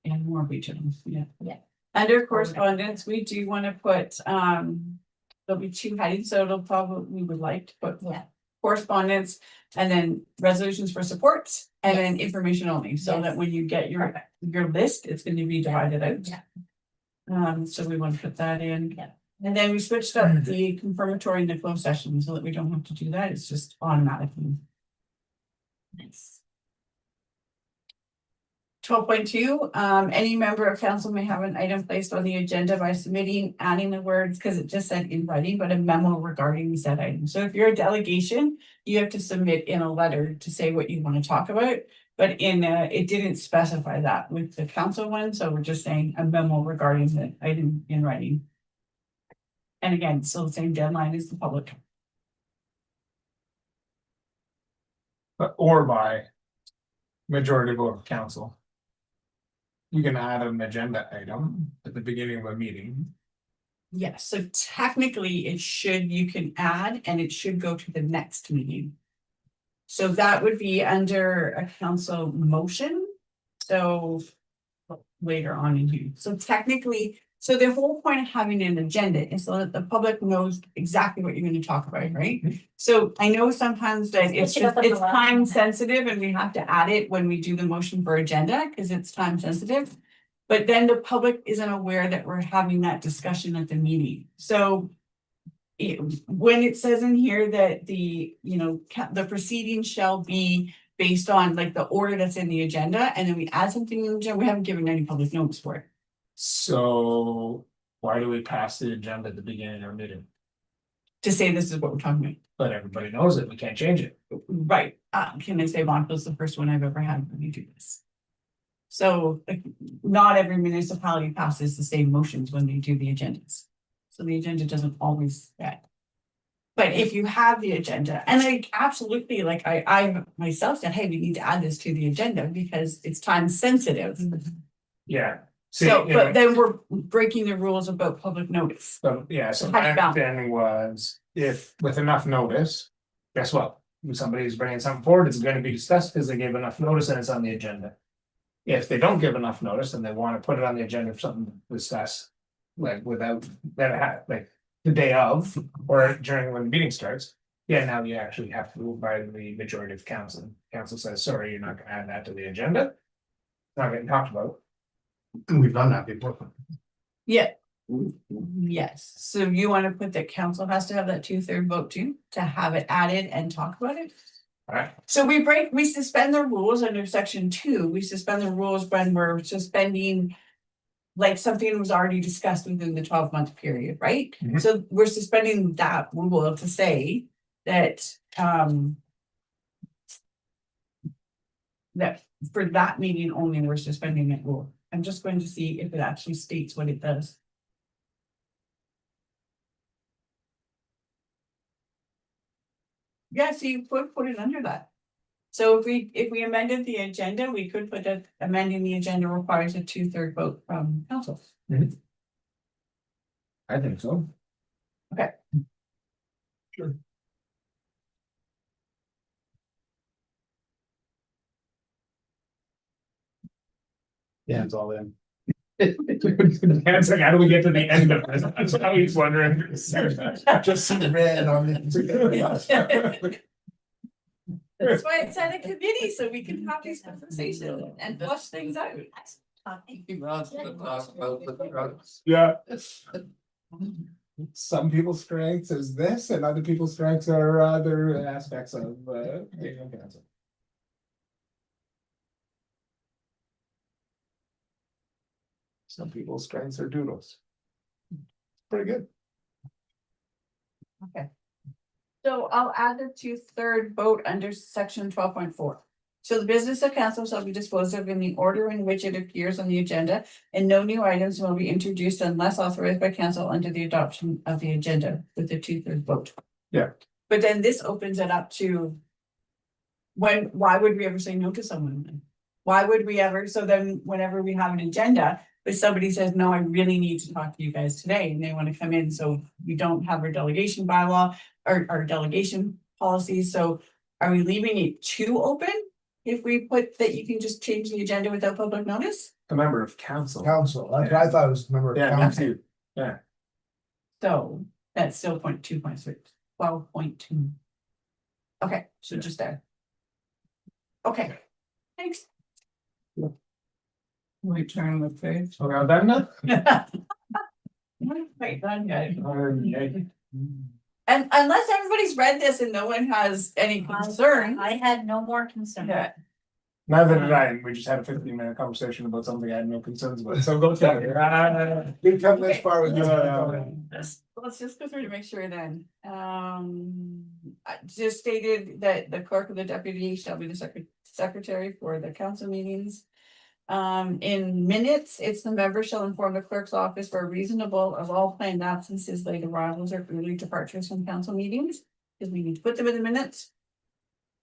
and more regional, yeah. Yeah. Under correspondence, we do want to put, there'll be two headings, so it'll probably, we would like to put yeah, correspondence. And then resolutions for support and then information only, so Yes. that when you get your list, it's gonna be divided out. Yeah. So we want to put that in. Yeah. And then we switched up the confirmatory and the closed session so that we don't have to do that, it's just automatically. nice. 12.2, any member of council may have an item placed on the agenda by submitting, adding the words, because it just said in writing, but a memo regarding said item. So if you're a delegation, you have to submit in a letter to say what you want to talk about. But it didn't specify that with the council one, so we're just saying a memo regarding the item in writing. And again, still the same deadline as the public. Or by majority vote of council. You can add an agenda item at the beginning of a meeting. Yes, so technically it should, you can add and it should go to the next meeting. So that would be under a council motion, so later on in here. So technically, so the whole point of having an agenda is so that the public knows exactly what you're gonna talk about, right? So I know sometimes that it's Switch it up just, on the it's last time one. sensitive and we have to add it when we do the motion for agenda, because it's time sensitive. But then the public isn't aware that we're having that discussion at the meeting, so. When it says in here that the, the proceedings shall be based on like the order that's in the agenda, and then we add something in the agenda, we haven't given any public notice for it. So why do we pass the agenda at the beginning of our meeting? To say this is what we're talking about. But everybody knows it, we can't change it. Right, can I say Montville's the first one I've ever had when you do this? So, like, not every municipality passes the same motions when they do the agendas. So the agenda doesn't always get. But if you have the agenda, and like, absolutely, like, I myself said, hey, we need to add this to the agenda because it's time sensitive. Yeah. See, So, you know, but then we're breaking the rules about public notice. so, yeah, so How my do you balance? understanding was, if with enough notice, guess what? If somebody's bringing something forward, it's gonna be discussed because they gave enough notice and it's on the agenda. If they don't give enough notice and they wanna put it on the agenda for something to discuss. Like without, like the day of, or during when the meeting starts. Yeah, now you actually have to move by the majority of council. Council says, sorry, you're not gonna add that to the agenda. It's not getting talked about. And we've done that before. Yeah. Yes, so you wanna put that council has to have that 2/3 vote too, to have it added and talk about it? Alright, So we suspend the rules under section 2, we suspend the rules when we're suspending. Like something was already discussed within the 12-month period, right? Mhm. So we're suspending that rule to say that, that for that meeting only, we're suspending that rule. I'm just going to see if it actually states what it does. Yeah, so you could put it under that. So if we amended the agenda, we could put that amending the agenda requires a 2/3 vote from council. I think so. Okay. Sure. Yeah, it's all in. It's like, how do we get to the end of this? That's what I was wondering. Just see the red on it. That's why it's at a committee, so we can have these conversations and flush things out. Yeah. Some people's strengths is this and other people's strengths are other aspects of being on council. Some people's strengths are doodles. Pretty good. So I'll add the 2/3 vote under section 12.4. So the business of council shall be disposed of in the order in which it appears on the agenda, and no new items will be introduced unless authorized by council under the adoption of the agenda with a 2/3 vote. Yeah. But then this opens it up to. Why would we ever say no to someone? Then? Why would we ever, so then whenever we have an agenda, if somebody says, no, I really need to talk to you guys today, and they want to come in, so we don't have our delegation bylaw, or our delegation policy, so are we leaving it too open? If we put that you can just change the agenda without public notice? A member of council. Council, that's what I thought it was member of Yeah, me council. too. Yeah. So that's still 0.2.6, 12.2. Okay, so just there. Okay, thanks. We turn the page. So we're done now? Wait, done, guys. Okay. And unless everybody's read this and no one has any concern. I had no more concern. Yeah, Neither did I, and we just had a 15-minute conversation about something I had no concerns about, so go tell me. We've come this far with this. let's just go through to make sure then. I just stated that the clerk of the deputy shall be the secretary for the council meetings. In minutes, it's the member shall inform the clerk's office for reasonable of all planned absences, late arrivals, or early departures from council meetings, because we need to put them in the minutes.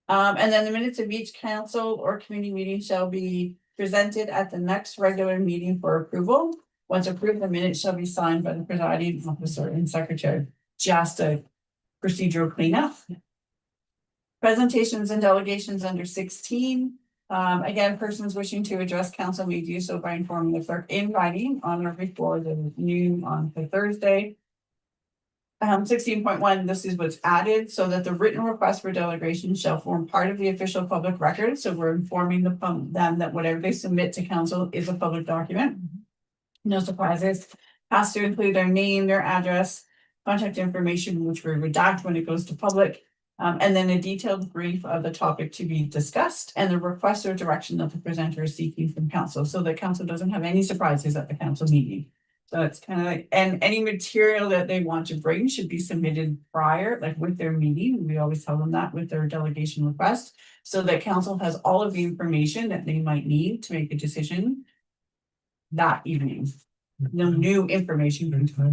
And then the minutes of each council or committee meeting shall be presented at the next regular meeting for approval. Once approved, the minutes shall be signed by the presiding officer and secretary. Just a procedural cleanup. Presentations and delegations under 16. Again, persons wishing to address council may do so by informing the clerk in writing on or before the noon on the Thursday. 16.1, this is what's added, so that the written request for delegation shall form part of the official public record. So we're informing them that whatever they submit to council is a public document. No surprises. Has to include their name, their address, contact information, which we redact when it goes to public. And then a detailed brief of the topic to be discussed and the request or direction that the presenter is seeking from council, so that council doesn't have any surprises at the council meeting. So it's kind of like, and any material that they want to bring should be submitted prior, like with their meeting. We always tell them that with their delegation request, so that council has all of the information that they might need to make a decision that evening. No new information.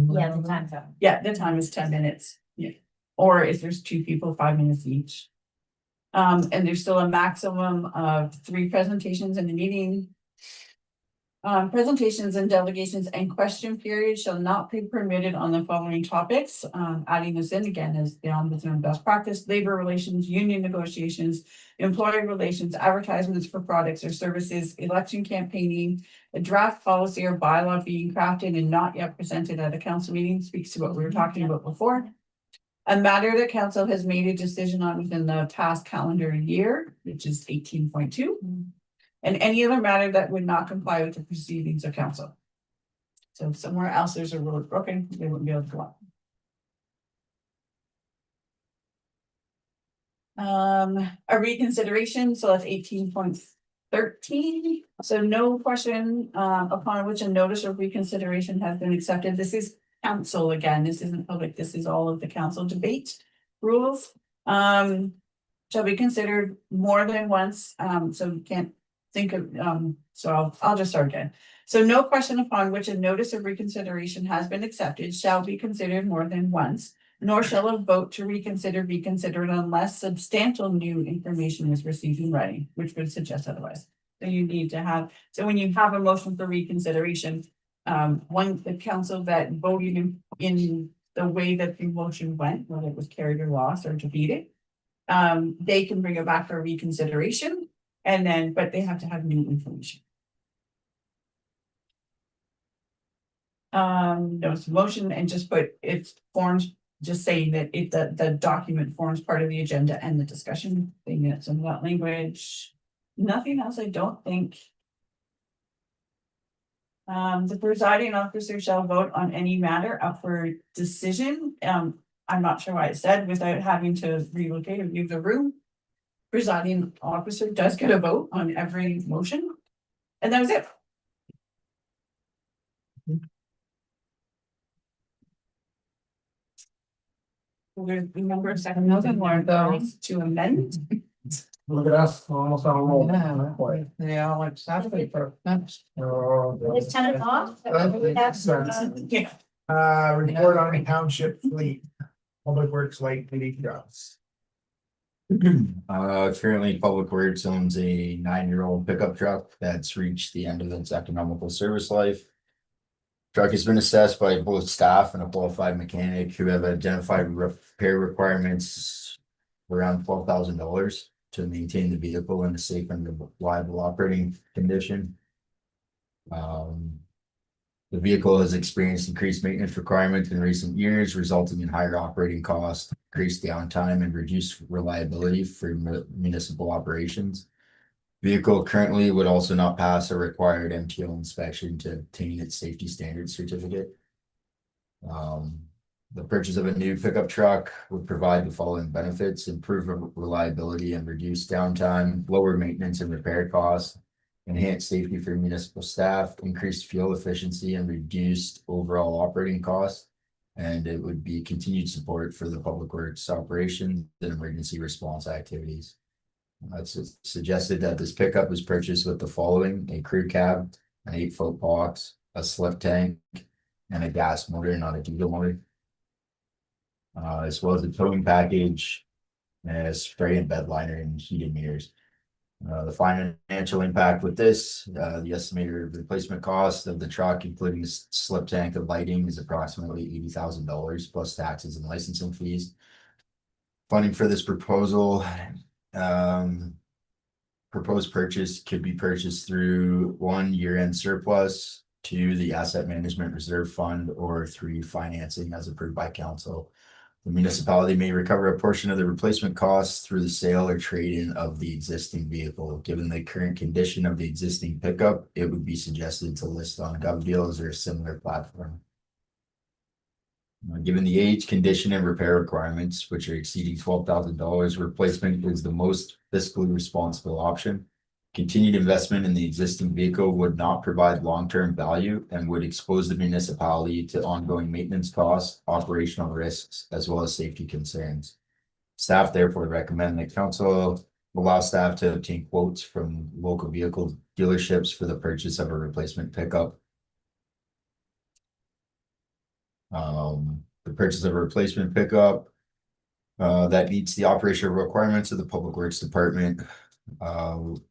Yeah, the time's up. Yeah, the time is 10 minutes. Yeah. Or if there's 2 people, 5 minutes each. And there's still a maximum of 3 presentations in the meeting. Presentations and delegations and question periods shall not be permitted on the following topics. Adding this in again is the ombudsman best practice, labor relations, union negotiations, employee relations, advertisements for products or services, election campaigning, a draft policy or bylaw being crafted and not yet presented at a council meeting, speaks to what we were talking about before. A matter that council has made a decision on within the past calendar year, which is 18.2. And any other matter that would not comply with the proceedings of council. So if somewhere else there's a rule broken, they wouldn't be able to go on. A reconsideration, so that's 18.13. So no question upon which a notice of reconsideration has been accepted. This is council again, this isn't public, this is all of the council debate rules. Shall be considered more than once, so you can't think of, so I'll just start again. So no question upon which a notice of reconsideration has been accepted shall be considered more than once, nor shall a vote to reconsider be considered unless substantial new information is received in writing, which would suggest otherwise. So you need to have, so when you have a motion for reconsideration, the council that voted in the way that the motion went, whether it was carried or lost or defeated, they can bring it back for reconsideration. And then, but they have to have new information. Notice of motion and just put its forms, just saying that the document forms part of the agenda and the discussion, saying it's in that language. Nothing else, I don't think. The presiding officer shall vote on any matter up for decision. I'm not sure why it said without having to relocate or leave the room. Presiding officer does get a vote on every motion. And that was it. Remember a second, Nothing more though. to amend. Look at us, we're almost on a roll. Boy. Yeah, like Saturday for next. It's 10 o'clock. That's, Report on the township fleet, public works light duty trucks. Currently Public Works owns a 9-year-old pickup truck that's reached the end of its economical service life. Truck has been assessed by both staff and a qualified mechanic who have identified repair requirements around $12,000 to maintain the vehicle in a safe and reliable operating condition. The vehicle has experienced increased maintenance requirements in recent years, resulting in higher operating costs, increased downtime, and reduced reliability for municipal operations. Vehicle currently would also not pass a required MTO inspection to obtain its safety standards certificate. The purchase of a new pickup truck would provide the following benefits: improve reliability and reduce downtime, lower maintenance and repair costs, enhanced safety for municipal staff, increased fuel efficiency, and reduced overall operating costs. And it would be continued support for the public works operations and emergency response activities. It's suggested that this pickup is purchased with the following: a crew cab, an 8-foot box, a slip tank, and a gas motor, not a diesel motor. As well as a towing package, and a spray and bed liner and heated mirrors. The financial impact with this, the estimated replacement cost of the truck, including the slip tank and lighting, is approximately $80,000 plus taxes and licensing fees. Funding for this proposal, proposed purchase could be purchased through 1 year-end surplus, 2 the asset management reserve fund, or 3 financing as approved by council. The municipality may recover a portion of the replacement costs through the sale or trade-in of the existing vehicle. Given the current condition of the existing pickup, it would be suggested to list on GovDeals or a similar platform. Given the age, condition, and repair requirements, which are exceeding $12,000, replacement is the most fiscally responsible option. Continued investment in the existing vehicle would not provide long-term value and would expose the municipality to ongoing maintenance costs, operational risks, as well as safety concerns. Staff therefore recommend that council allow staff to obtain quotes from local vehicle dealerships for the purchase of a replacement pickup. The purchase of a replacement pickup that meets the operational requirements of the Public Works Department,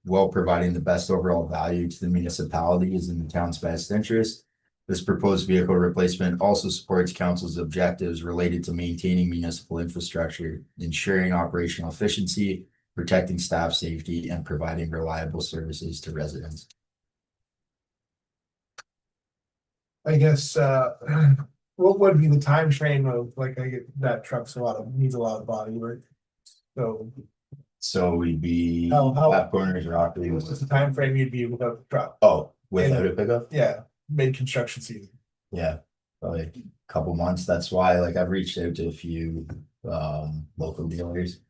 while providing the best overall value to the municipality, is in the town's best interest. This proposed vehicle replacement also supports council's objectives related to maintaining municipal infrastructure, ensuring operational efficiency, protecting staff safety, and providing reliable services to residents. I guess, what would be the time frame of, like, I get that truck's needs a lot of body work. So we'd be How- lap corners, rockers. What's the time frame you'd be without the truck? Oh, without a pickup? Yeah, mid-construction season. Yeah, probably a couple months. That's why, like, I've reached out to a few local dealers.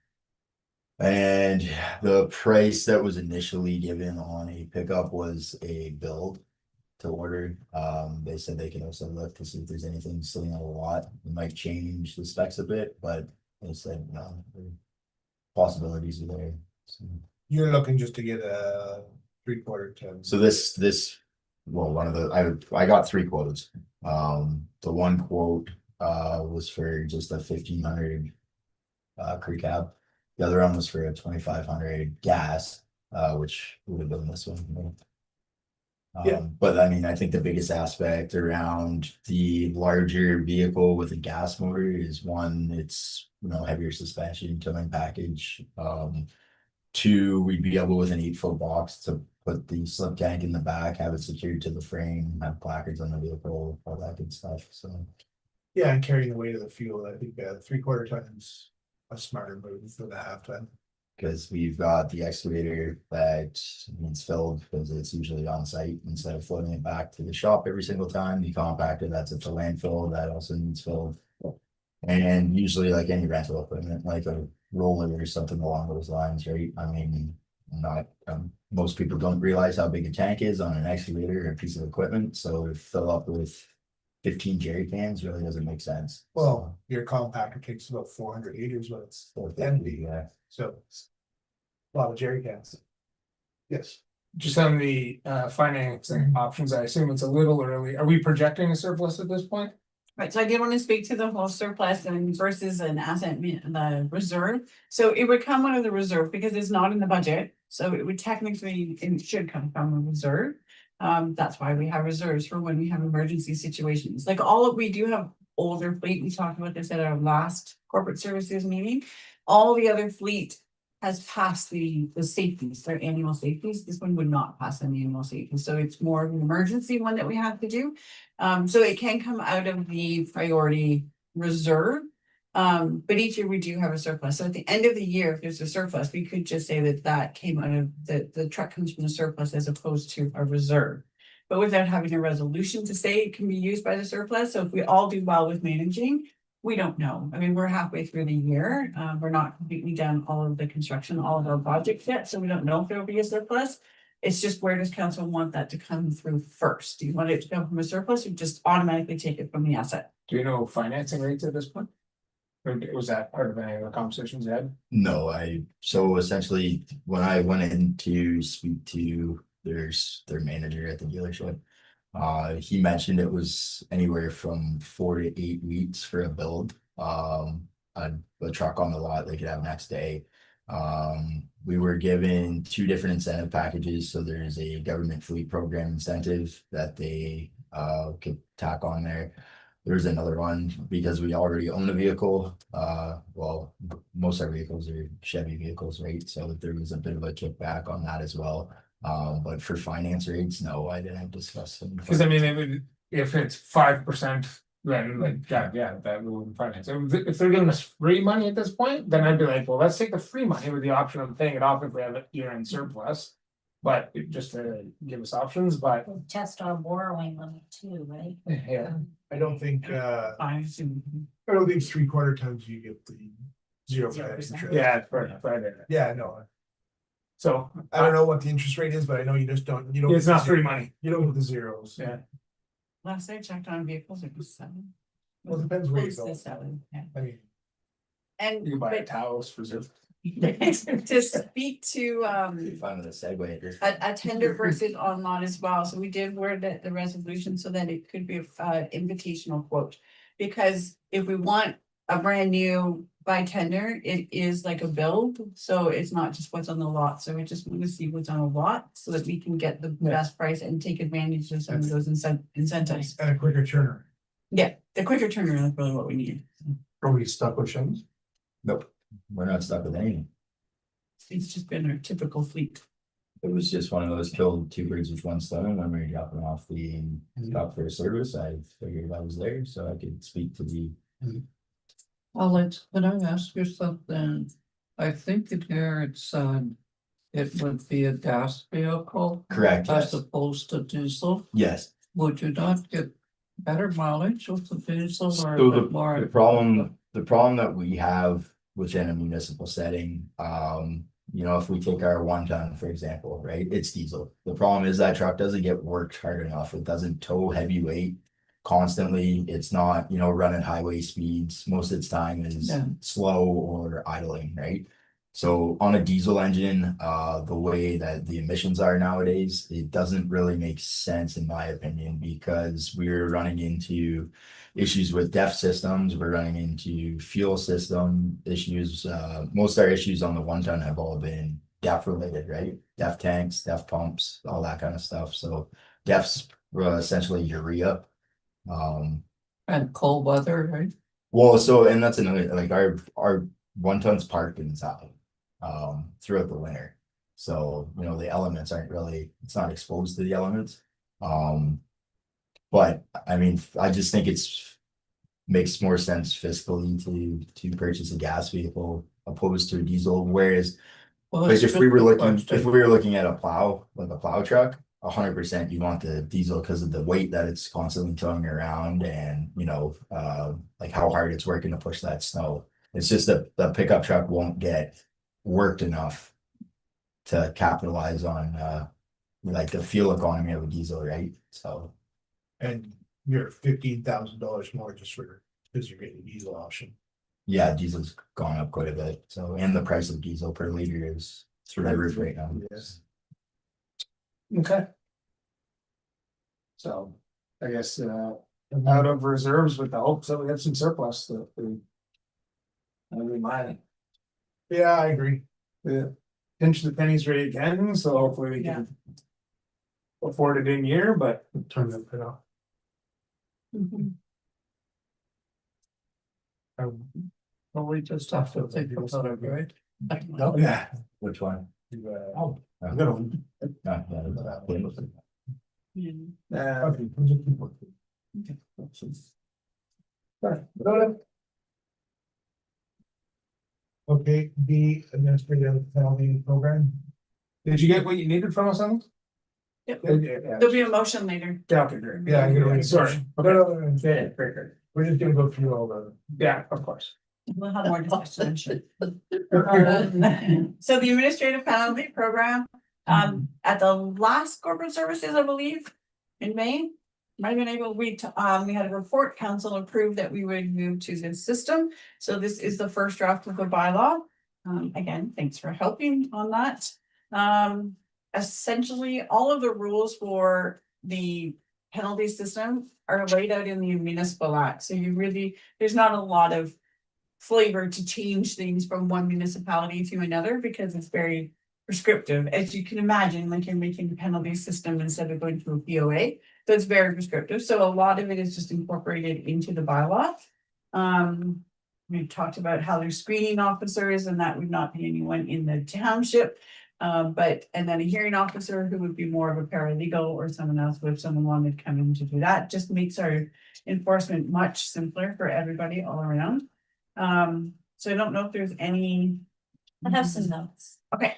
And the price that was initially given on a pickup was a build to order. They said they can also look to see if there's anything sitting on a lot. It might change the specs a bit, but they said no, the possibilities are there. So. You're looking just to get a 3/4 ton. So well, one of the, I got 3 quotes. The one quote was for just a 1,500 crew cab. The other one was for a 2,500 gas, which would have been this one. Yeah. But I mean, I think the biggest aspect around the larger vehicle with a gas motor is, one, it's, heavier suspension, towing package. 2, we'd be able, with an 8-foot box, to put the slip tank in the back, have it secured to the frame, have placards on the vehicle, all that good stuff. So Yeah, and carrying the weight of the fuel, I think 3/4 tons a smarter move for the half ton. because we've got the excavator that needs filled, because it's usually on site instead of floating it back to the shop every single time. The compactor that's at the landfill, that also needs filled. And usually, like any rental equipment, like a roller or something along those lines, right? I mean, most people don't realize how big a tank is on an excavator or a piece of equipment, so to fill up with 15 jerry cans really doesn't make sense. Well, your compactor takes about 400 liters when it's full empty, yeah. so. A lot of jerry cans. Yes, Just on the financing options, I assume it's a little early. Are we projecting a surplus at this point? Right, so I did want to speak to the whole surplus and versus an the reserve. So it would come out of the reserve because it's not in the budget. So it would technically, it should come from a reserve. That's why we have reserves for when we have emergency situations. Like we do have older fleet. We talked about this at our last corporate services meeting. All the other fleet has passed the safeties, their annual safeties. This one would not pass an annual safety. So it's more of an emergency one that we have to do. So it can come out of the priority reserve. But each year we do have a surplus. So at the end of the year, if there's a surplus, we could just say that came out of the truck comes from the surplus as opposed to a reserve. But without having a resolution to say it can be used by the surplus. So if we all do well with managing, we don't know. I mean, we're halfway through the year. We're not completely done all of the construction, all of our projects yet. So we don't know if there will be a surplus. It's just where does council want that to come through first? Do you want it to come from a surplus or just automatically take it from the asset? Do you know financing rates at this point? Or was that part of any of the conversations you had? No, so essentially, when I went in to speak to their manager at the dealership. He mentioned it was anywhere from 4 to 8 weeks for a build. A truck on the lot they could have next day. We were given 2 different incentive packages. So there's a government fleet program incentive that they could tack on there. There's another one because we already own a vehicle. Well, most of our vehicles are Chevy vehicles, right? So there was a bit of a kickback on that as well. But for finance rates, no, I didn't discuss them. Because I mean, it would, if it's 5%, then like, yeah, that would finance. If they're giving us free money at this point, then I'd be like, well, let's take the free money with the option of paying it off if we have it year-end surplus. But just to give us options, but Test our borrowing limit too, right? yeah. I don't think, I assume. 3/4 times you get the 0% 0%. interest. Yeah, it's Friday. Yeah, no, So I don't know what the interest rate is, but I know you just don't, you don't. it's get the not free zero- money. You don't get the zeros. Yeah. Last I checked on vehicles, it was 7. Well, it depends where you Close go. to 7, yeah. I mean, And You can buy a but towels for zero. to speak to You find with a segue here. a tender versus on lot as well. So we did word the resolution so that it could be a invitational quote. Because if we want a brand new by tender, it is like a build. So it's not just what's on the lot. So we just want to see what's on a lot so that we can get the best price and take advantage of some of those incentives. and a quicker turner. Yeah, the quicker turnaround is really what we need. Are we stuck with Chevys? Nope, we're not stuck with anything. It's just been our typical fleet. It was just one of those killed 2 birds with 1 stone. When we were dropping off the top for service, I figured I was there so I could speak to the. Alex, can I ask you something? I think in here it said it would be a gas vehicle. Correct, As yes. opposed to diesel. Yes, Would you not get better mileage with the diesel or so a bit more? the problem that we have within a municipal setting, if we take our 1 ton, for example, right, it's diesel. The problem is that truck doesn't get worked hard enough. It doesn't tow heavy weight constantly. It's not, running highway speeds. Most of its time is Yeah. slow or idling, right? So on a diesel engine, the way that the emissions are nowadays, it doesn't really make sense in my opinion, because we're running into issues with DEF systems, we're running into fuel system issues. Most of our issues on the 1 ton have all been DEF related, right? DEF tanks, DEF pumps, all that kind of stuff. So DEF's essentially urea. And cold weather, right? Well, and that's another, like our 1 ton's parked inside throughout the winter. So, the elements aren't really, it's not exposed to the elements. But I mean, I just think makes more sense fiscally to purchase a gas vehicle opposed to a diesel, whereas Well, like it's if we were just a looking, question. if we were looking at a plow, like a plow truck, 100% you want the diesel because of the weight that it's constantly towing around and like how hard it's working to push that snow. It's just that the pickup truck won't get worked enough to capitalize on like the fuel economy of a diesel, right? So And you're $15,000 more just because you're getting a diesel option. yeah, diesel's gone up quite a bit. So and the price of diesel per liter is Through the roof right now. Yes. Okay. So, I guess, out of reserves with the hopes that we have some surplus that we. We might, Yeah, I agree. pinch the pennies rate again, so hopefully we can. Afford it in year, but turn it off. Well, we just have to think about it, right? Oh, yeah. Which one? Oh, Good one. okay, we'll just keep working. Okay, the administrative penalty program. Did you get what you needed from us on this? Yep. Yeah, There'll be a motion later. okay, great. Yeah, I'm gonna read. Sorry. No, no, no, no. Yeah, great, great. We're just gonna go through all the. Yeah, of course. We'll have more discussion, I'm sure. So the administrative penalty program, at the last corporate services, I believe, in May. Might have been able, we had a report, council approved that we would move to this system. So this is the first draft of the bylaw. Again, thanks for helping on that. Essentially, all of the rules for the penalty system are laid out in the municipal act. So you really, there's not a lot of flavor to change things from one municipality to another because it's very prescriptive. As you can imagine, like you're making a penalty system instead of going through a POA. So it's very prescriptive. So a lot of it is just incorporated into the bylaw. We talked about how there's screening officers and that would not be anyone in the township. And then a hearing officer who would be more of a paralegal or someone else, if someone wanted to come in to do that, just makes our enforcement much simpler for everybody all around. So I don't know if there's any. I have some notes. Okay,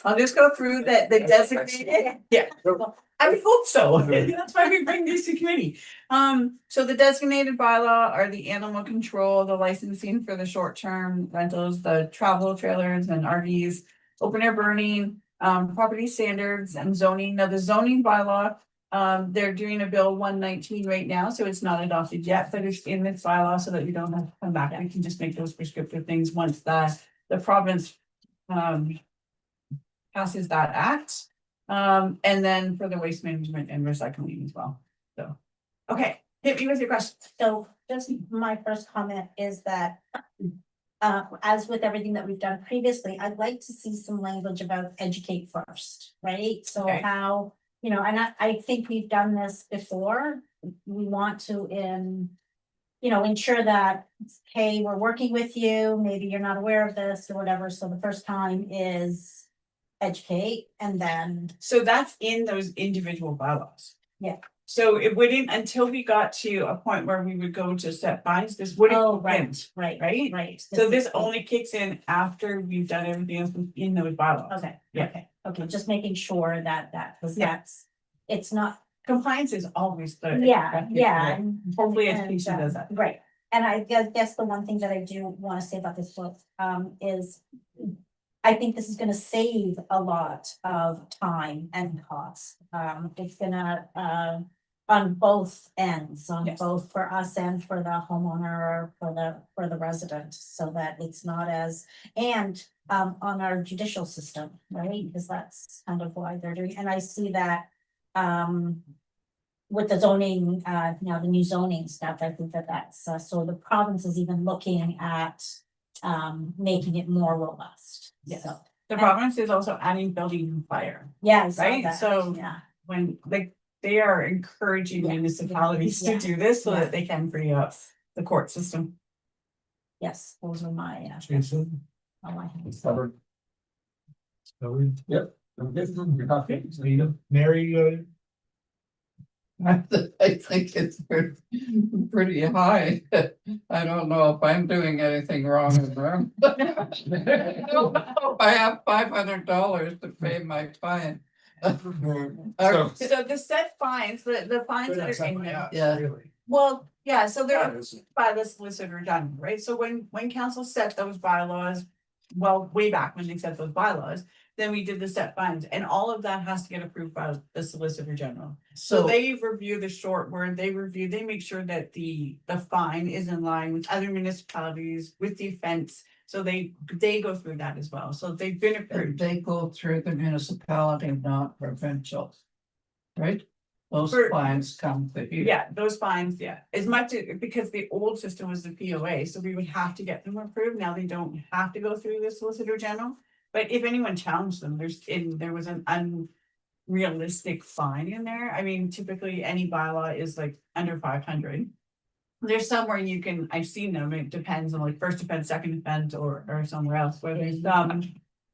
I'll just go through the designated, yeah, I would hope so, that's why we bring these to committee. So the designated bylaw are the animal control, the licensing for the short-term rentals, the travel trailers and RVs, open air burning, property standards and zoning. Now the zoning bylaw, they're doing a bill 119 right now, so it's not adopted yet, but it's in this bylaw so that you don't have to come back. We can just make those prescriptive things once the province passes that act. And then for the waste management and recycling as well. So, okay, hit me with your question. So just my first comment is that as with everything that we've done previously, I'd like to see some language about educate first, right? So Okay. how, and I think we've done this before. We want to ensure that, hey, we're working with you, maybe you're not aware of this or whatever. So the first time is educate and then. So that's in those individual bylaws. Yeah. So it wouldn't, until we got to a point where we would go to set fines, this wouldn't. Oh, end, right, Right? right. So this only kicks in after we've done everything else in those bylaws. Okay, Yeah. okay, just making sure that, because it's not. Compliance is always the. Yeah. Hopefully and, education does that. Right, and I guess the one thing that I do wanna say about this book, is. I think this is gonna save a lot of time and cost. It's gonna, on both ends, Yes. both for us and for the homeowner, for the resident, so that it's not as, and, on our judicial system, right? Because that's kind of why they're doing, and I see that, with the zoning, the new zoning stuff, I think that's, so the province is even looking at, making it more robust. Yes. So, The province is also adding building and fire. yeah, I saw Right, that. so- Yeah, When they are encouraging Yeah. municipalities to Yeah. do this so Yeah. that they can free up the court system. yes, those are my, Jason. all I have. Covered. Yep. I'm good. Your coffee. Mary, I think it's pretty high. I don't know if I'm doing anything wrong in there. I don't know if I have $500 to pay my fine. So- So the set fines, the fines that are in there, Yeah. Really. well, yeah, so they're by the solicitor general, right? So when council set those bylaws, well, way back when they set those bylaws, then we did the set fines, and all of that has to get approved by the solicitor general. So they review the short word, they make sure that the fine is in line with other municipalities, with the offense. So they go through that as well. So they've been approved. They go through the municipality, not provincial. Right? Those For- fines come to you. Yeah, those fines, yeah, as much as, because the old system was the POA, so we would have to get them approved, now they don't have to go through the Solicitor General. But if anyone challenged them, there was an unrealistic fine in there, I mean, typically any bylaw is like under 500. There's somewhere you can, I've seen them, it depends on like first offense, second offense, or somewhere else, where there's some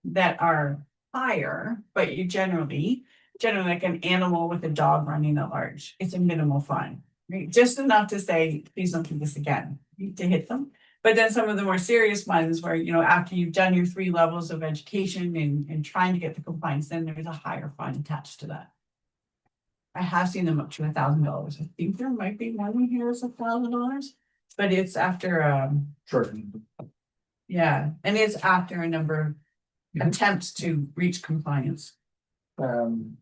that are higher, but you generally like an animal with a dog running at large, it's a minimal fine. Right? Just enough to say, please don't do this again, to hit them. But then some of the more serious ones where, you know, after you've done your 3 levels of education and trying to get the compliance, then there's a higher fine attached to that. I have seen them up to $1,000. I think there might be one in here is $1,000, but it's after, Sure. yeah, and it's after a number of attempts to reach compliance.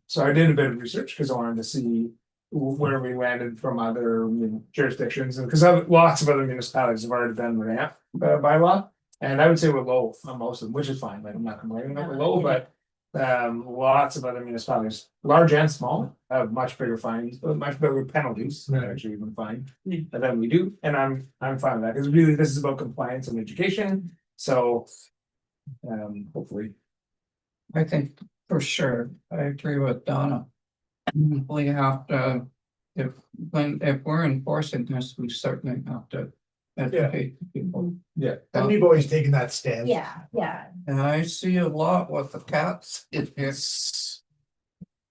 So I did a bit of research because I wanted to see where we landed from other jurisdictions, and because lots of other municipalities have already done ramp bylaw, and I would say we're low on most of them, which is fine. Like I'm not complaining that we're low, but lots of other municipalities, large and small, have much bigger fines, much bigger penalties. Actually, even fine, but then we do, and I'm fine with that because really this is about compliance and education. So, hopefully. I think for sure, I agree with Donna. We have to, if we're enforcing this, we certainly have to educate people. Yeah. And we've always taken that stand. Yeah. And I see a lot with the cats. It's,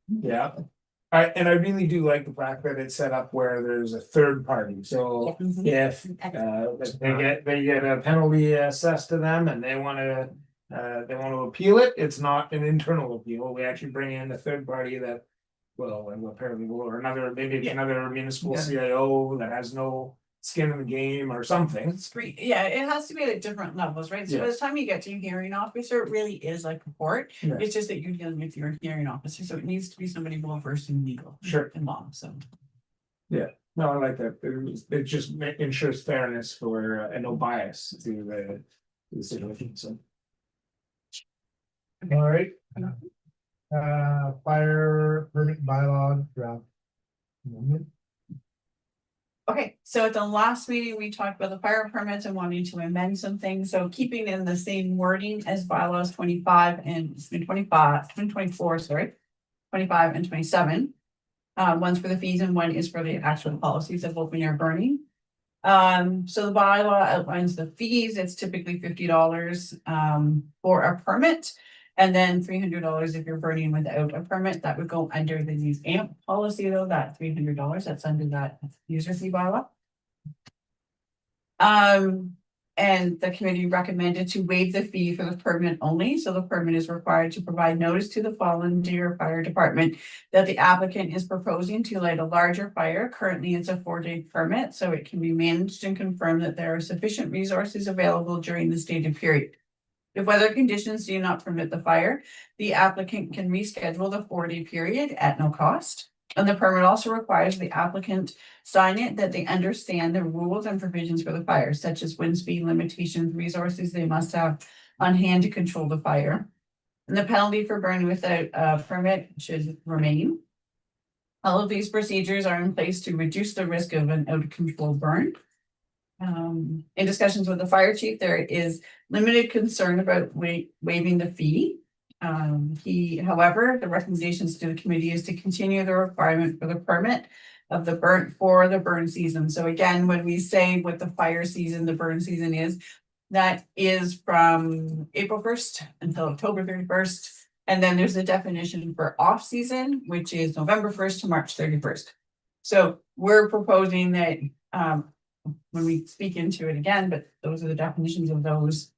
Yeah. I really do like the fact that it's set up where there's a third party, so if they get a penalty assessed to them and they wanna appeal it, it's not an internal appeal, we actually bring in a third party that. Well, and apparently or another, maybe it's Yeah. another municipal Yeah. CIO that has no skin in the game or something. Screen, yeah, it has to be at different levels, right? So by the time you get to your hearing officer, it really is like a court. Yeah. It's just that you're dealing with your hearing officer, so it needs to be somebody well versed in legal. Sure. And law, so. No, I like that, it just ensures fairness for and no bias to the situation, so. all right. Fire permit bylaw draft. Okay, so at the last meeting, we talked about the fire permits and wanting to amend some things, so keeping in the same wording as bylaws 25 and 24, sorry. 25 and 27. One's for the fees and one is for the actual policies of open air burning. So the bylaw outlines the fees, it's typically $50 for a permit. And then $300 if you're burning without a permit, that would go under the use amp policy though, that $300, that's under that user fee bylaw. And the committee recommended to waive the fee for the permit only, so the permit is required to provide notice to the volunteer fire department that the applicant is proposing to light a larger fire. Currently, it's a 4-day permit, so it can be managed and confirmed that there are sufficient resources available during the stated period. If weather conditions do not permit the fire, the applicant can reschedule the 4-day period at no cost. And the permit also requires the applicant sign it that they understand the rules and provisions for the fire, such as wind speed limitations, resources they must have on hand to control the fire. And the penalty for burning without a permit should remain. All of these procedures are in place to reduce the risk of an out of control burn. In discussions with the fire chief, there is limited concern about waiving the fee. However, the recommendations to the committee is to continue the requirement for the permit of the burn season. So again, when we say what the fire season, the burn season is, that is from April 1st until October 31st. And then there's a definition for off season, which is November 1st to March 31st. So we're proposing that when we speak into it again, but those are the definitions of those.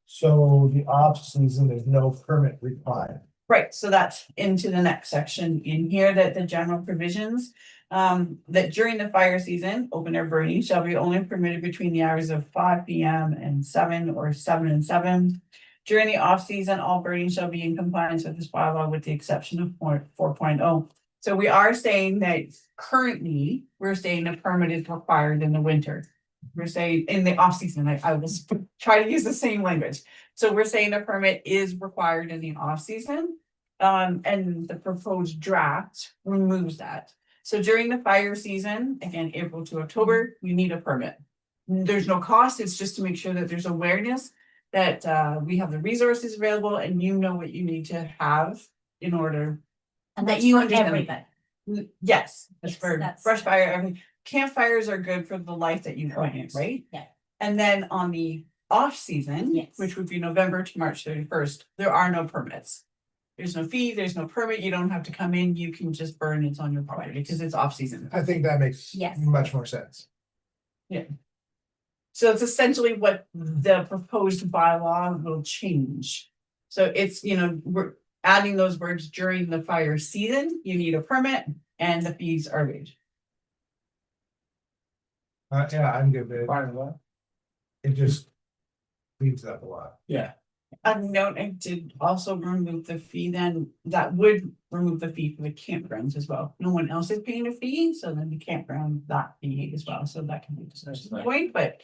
So the off season, there's no permit required. Right, so that's into the next section in here, that the general provisions. That during the fire season, open air burning shall be only permitted between the hours of 5 PM and 7 or 7 and 7. During the off season, all burning shall be in compliance with this bylaw with the exception of 4.0. So we are saying that currently, we're saying a permit is required in the winter. we're saying in the off season, I was try to use the same language. So we're saying a permit is required in the off season. And the proposed draft removes that. So during the fire season, again, April to October, we need a permit. There's no cost, it's just to make sure that there's awareness that we have the resources available and you know what you need to have in order. And That that's you for understand. everybody. Yes, that's Yes, for that's- brush fire, everything. Campfires are good for the life that you put in, right? Yeah. And then on the off season, Yes. which would be November to March 31st, there are no permits. There's no fee, there's no permit, you don't have to come in, you can just burn it on your property because it's off season. I think that makes Yes. much more sense. So it's essentially what the proposed bylaw will change. So it's, we're adding those words during the fire season, you need a permit and the fees are waived. Yeah, I'm good with it. Fine with that. It just cleans it up a lot. Yeah, A note, I did also remove the fee then, that would remove the fee for the campgrounds as well. No one else is paying a fee, so then the campground that fee as well, so that can be a discussion point, but.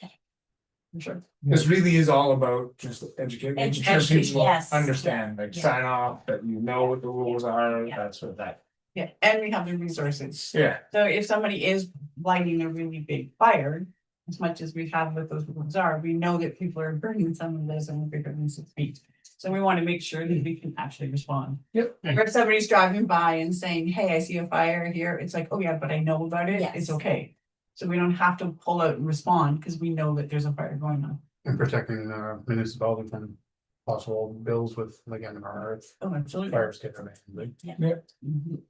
I'm sure. this really is all about just educating, making sure Education, people yes. understand, like Yeah. sign off, that you know what the rules are, Yeah. that sort of that. Yeah, and we have the resources. Yeah, So if somebody is lighting a really big fire, as much as we have what those rules are, we know that people are burning some of those and bigger than 6 feet. So we want to make sure that we can actually respond. Yep. Or if somebody's driving by and saying, hey, I see a fire here, it's like, oh yeah, but I know about it, it's Yes. okay. So we don't have to pull out and respond because we know that there's a fire going on. And protecting municipality from possible bills with, again, our Oh, absolutely. fire escape. Like, Mhm.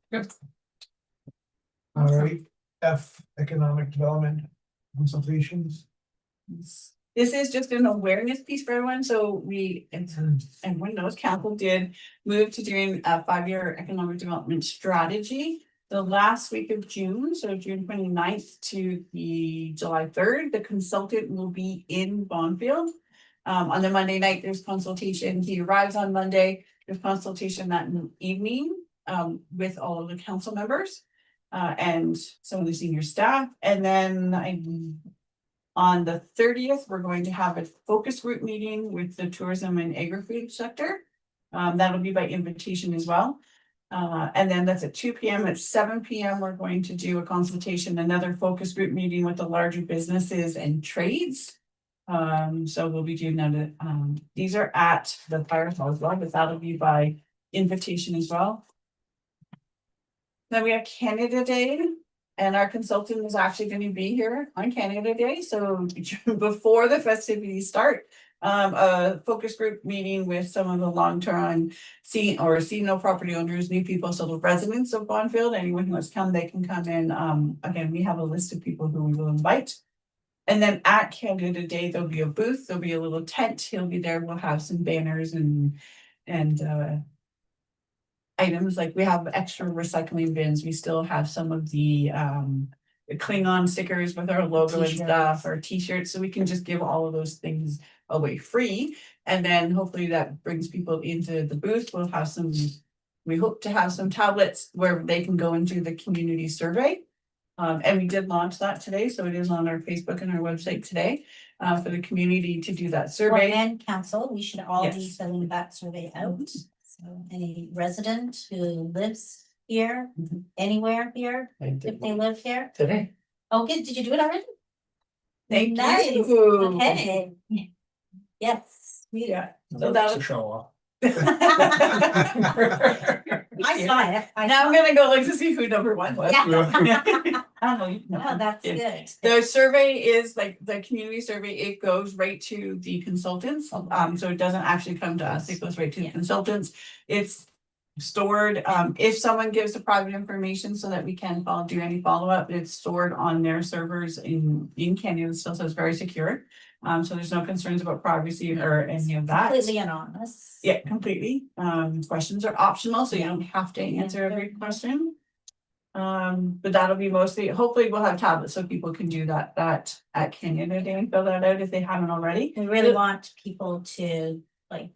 All right, F, economic development consultations. This is just an awareness piece for everyone, so everyone knows council did move to doing a 5-year economic development strategy. The last week of June, so June 29th to the July 3rd, the consultant will be in Bonfield. On the Monday night, there's consultation, he arrives on Monday, there's consultation that evening, with all of the council members. And some of the senior staff, and then on the 30th, we're going to have a focus group meeting with the tourism and agri-food sector. That'll be by invitation as well. And then that's at 2 p.m. At 7 p.m. We're going to do a consultation, another focus group meeting with the larger businesses and trades. So we'll be doing that. These are at the fire hall as well, but that'll be by invitation as well. Then we have Canada Day, and our consultant is actually going to be here on Canada Day, so before the festivities start. A focus group meeting with some of the long-term seasonal property owners, new people, so the residents of Bonfield, anyone who has come, they can come in. Again, we have a list of people who we will invite. And then at Canada Day, there'll be a booth, there'll be a little tent, he'll be there, we'll have some banners and items, like we have extra recycling bins, we still have some of the Klingon stickers with our logo and stuff, or t-shirts, so we can just give all of those things away free. And then hopefully that brings people into the booth. We'll have we hope to have some tablets where they can go into the community survey. And we did launch that today, so it is on our Facebook and our website today, for the community to do that Well, survey. and council, we should all be Yes. filling that survey out. So any resident who lives here, Mhm. anywhere here, if they live here. Today. Oh, good, did you do it already? Thank Nice. you. Okay. Yes. we- Yeah. So So that show off. I saw it. Now I'm gonna go look to see who number 1 was. Yeah. I don't know, you know. Oh, that's Yeah. good. The survey is like the community survey, it goes right to the consultants, so it doesn't actually come to us, it goes right to the Yeah. consultants. It's stored, if someone gives the private information so that we can do any follow-up, it's stored on their servers in Canada still, so it's very secure. So there's no concerns about privacy or any of that. Completely anonymous. Yeah, completely. Questions are optional, so you don't have to answer every question. But that'll be mostly, hopefully we'll have tablets so people can do that at Canada Day and fill that out if they haven't already. We really want people to, like,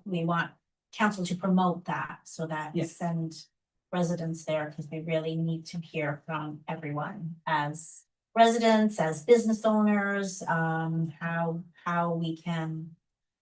we want council to promote that, so that Yes. send residents there, because they really need to hear from everyone as residents, as business owners, how we can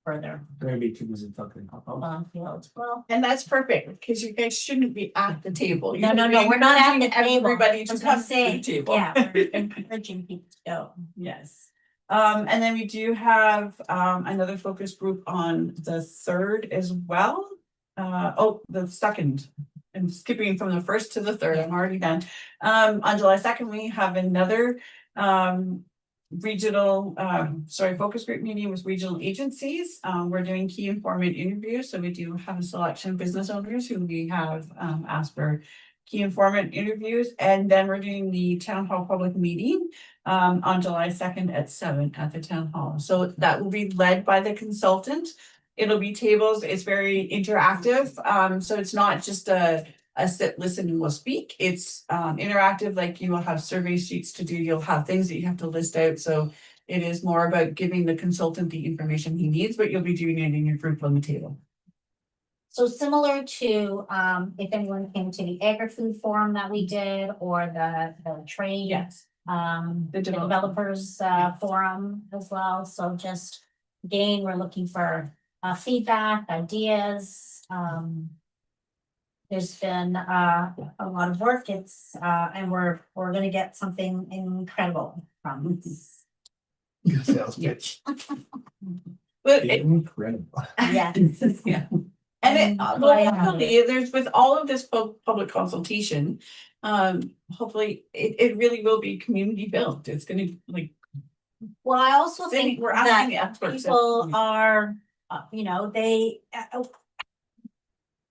further Gonna be too busy talking about. Bonfield. Well, And that's perfect, because you guys shouldn't be at the table. You no, no, should no, be we're not at the encouraging table. Everybody That's to what I'm come to the saying. table. Yeah, we're encouraging people to go. Yes. And then we do have another focus group on the third as well. The second. I'm skipping from the first to the third. I'm already done. On July 2nd, we have another regional focus group meeting with regional agencies. We're doing key informant interviews. So we do have a selection of business owners who we have asked for key informant interviews, and then we're doing the town hall public meeting on July 2nd at 7 at the town hall. So that will be led by the consultant. It'll be tables, it's very interactive, so it's not just a sit, listen, and we'll speak. It's interactive, like you will have survey sheets to do, you'll have things that you have to list out, so it is more about giving the consultant the information he needs, but you'll be doing it in your group on the table. So similar to, if anyone came to the agri-food forum that we did, or the trade. Yes. The developers, forum as well, so just again, we're looking for, feedback, ideas, there's been, a lot of work, it's, and we're gonna get something incredible from this. Sales pitch. But it, Incredible. Yeah. yeah. And it, well, hopefully, there's with all of this public consultation, hopefully it really will be community built. It's gonna like. Well, I also Saying think we're asking the that experts. people are,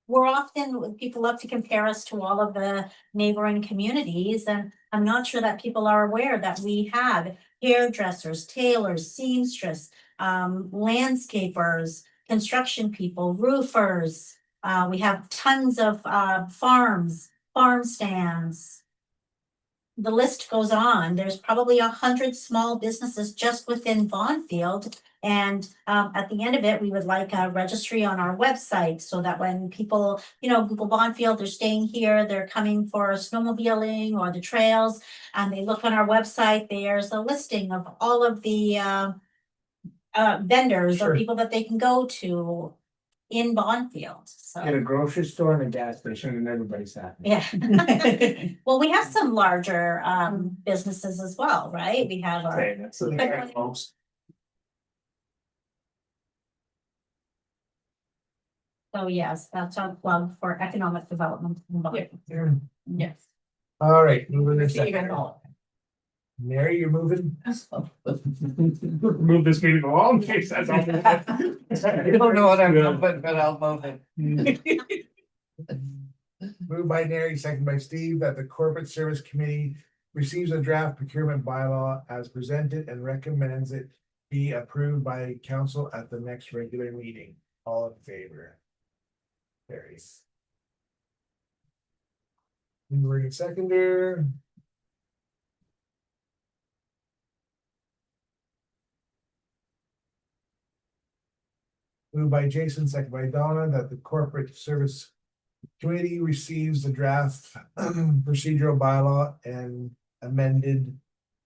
we're often, people love to compare us to all of the neighboring communities, and I'm not sure that people are aware that we have hairdressers, tailors, seamstress, landscapers, construction people, roofers. We have tons of farms, farm stands. The list goes on. There's probably 100 small businesses just within Bonfield. And at the end of it, we would like a registry on our website so that when people, Google Bonfield, they're staying here, they're coming for snowmobiling or the trails, and they look on our website, there's a listing of all of the vendors Sure. or people that they can go to in Bonfield, so. Get a grocery store and a gas station and everybody's happy. Yeah. Well, we have some larger businesses as well, right? We have our, Okay, that's the thing, folks. so yes, that's our plug for economic development. in Bonfield. Yes. All right, moving to See you guys second. all. Mary, you're moving? Move this meeting along, in case that's all. I don't know what I'm moving, but I'll move it. Moved by Mary, second by Steve, that the Corporate Service Committee receives a draft procurement bylaw as presented and recommends it be approved by council at the next regular meeting. All in favor? Carries. Moving seconder. Moved by Jason, second by Donna, that the Corporate Service Committee receives the draft procedural bylaw and amended.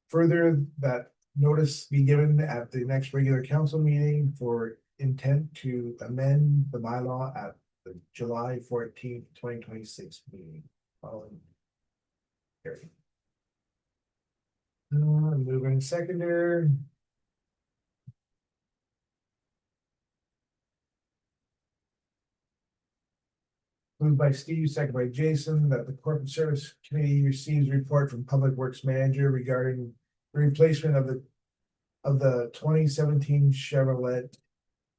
Further, that notice be given at the next regular council meeting for intent to amend the bylaw at the July 14th, 2026 meeting. Following. Carry. Moving seconder. Moved by Steve, second by Jason, that the Corporate Service Committee receives report from Public Works Manager regarding the replacement of the 2017 Chevrolet.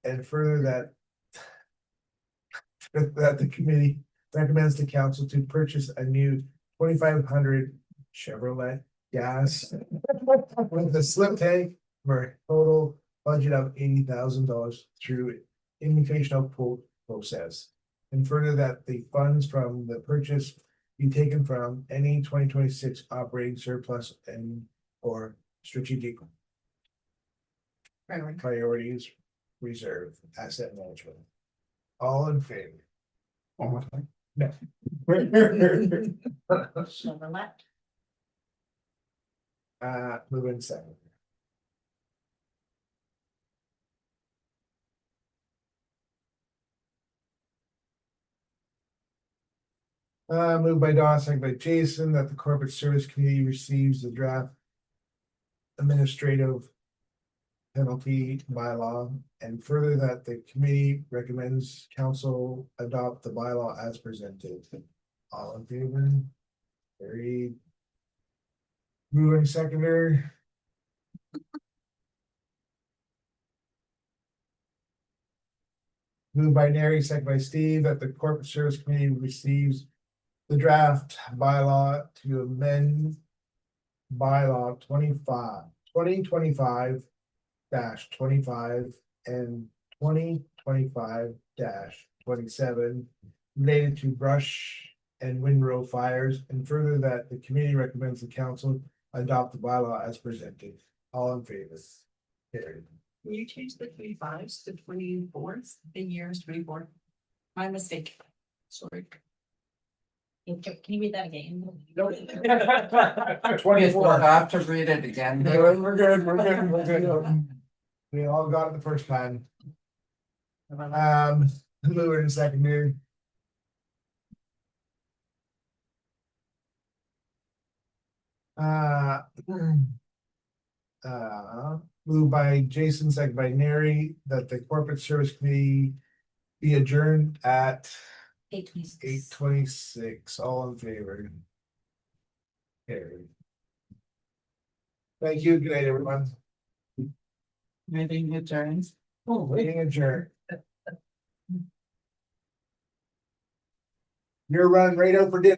And further that the committee recommends to council to purchase a new 2500 Chevrolet gas with a slip tank for a total budget of $80,000 through invitational quote process. And further that the funds from the purchase be taken from any 2026 operating surplus and or strategic priorities reserve asset management. All in favor? One more time. No. Chevrolet. Move in second. Moved by Don, second by Jason, that the Corporate Service Committee receives the draft administrative penalty bylaw, and further that the committee recommends council adopt the bylaw as presented. All in favor? Carried. Moving seconder. Moved by Neri, second by Steve, that the Corporate Service Committee receives the draft bylaw to amend bylaw 2025 -25 and 2025-27 related to brush and windrow fires, and further that the committee recommends the council adopt the bylaw as presented. All in favor? Carried. Can you change the 25s to 24s? The year is 24. My mistake. Sorry. Can you read that again? We still have to read it again. We're good. We all got it the first time. Mover and seconder. Moved by Jason, second by Neri, that the Corporate Service Committee be adjourned at 8:26. 8:26. All in favor? Carried. Thank you. Good night, everyone. Meeting adjourns. Meeting adjourned. You're running right out for dinner.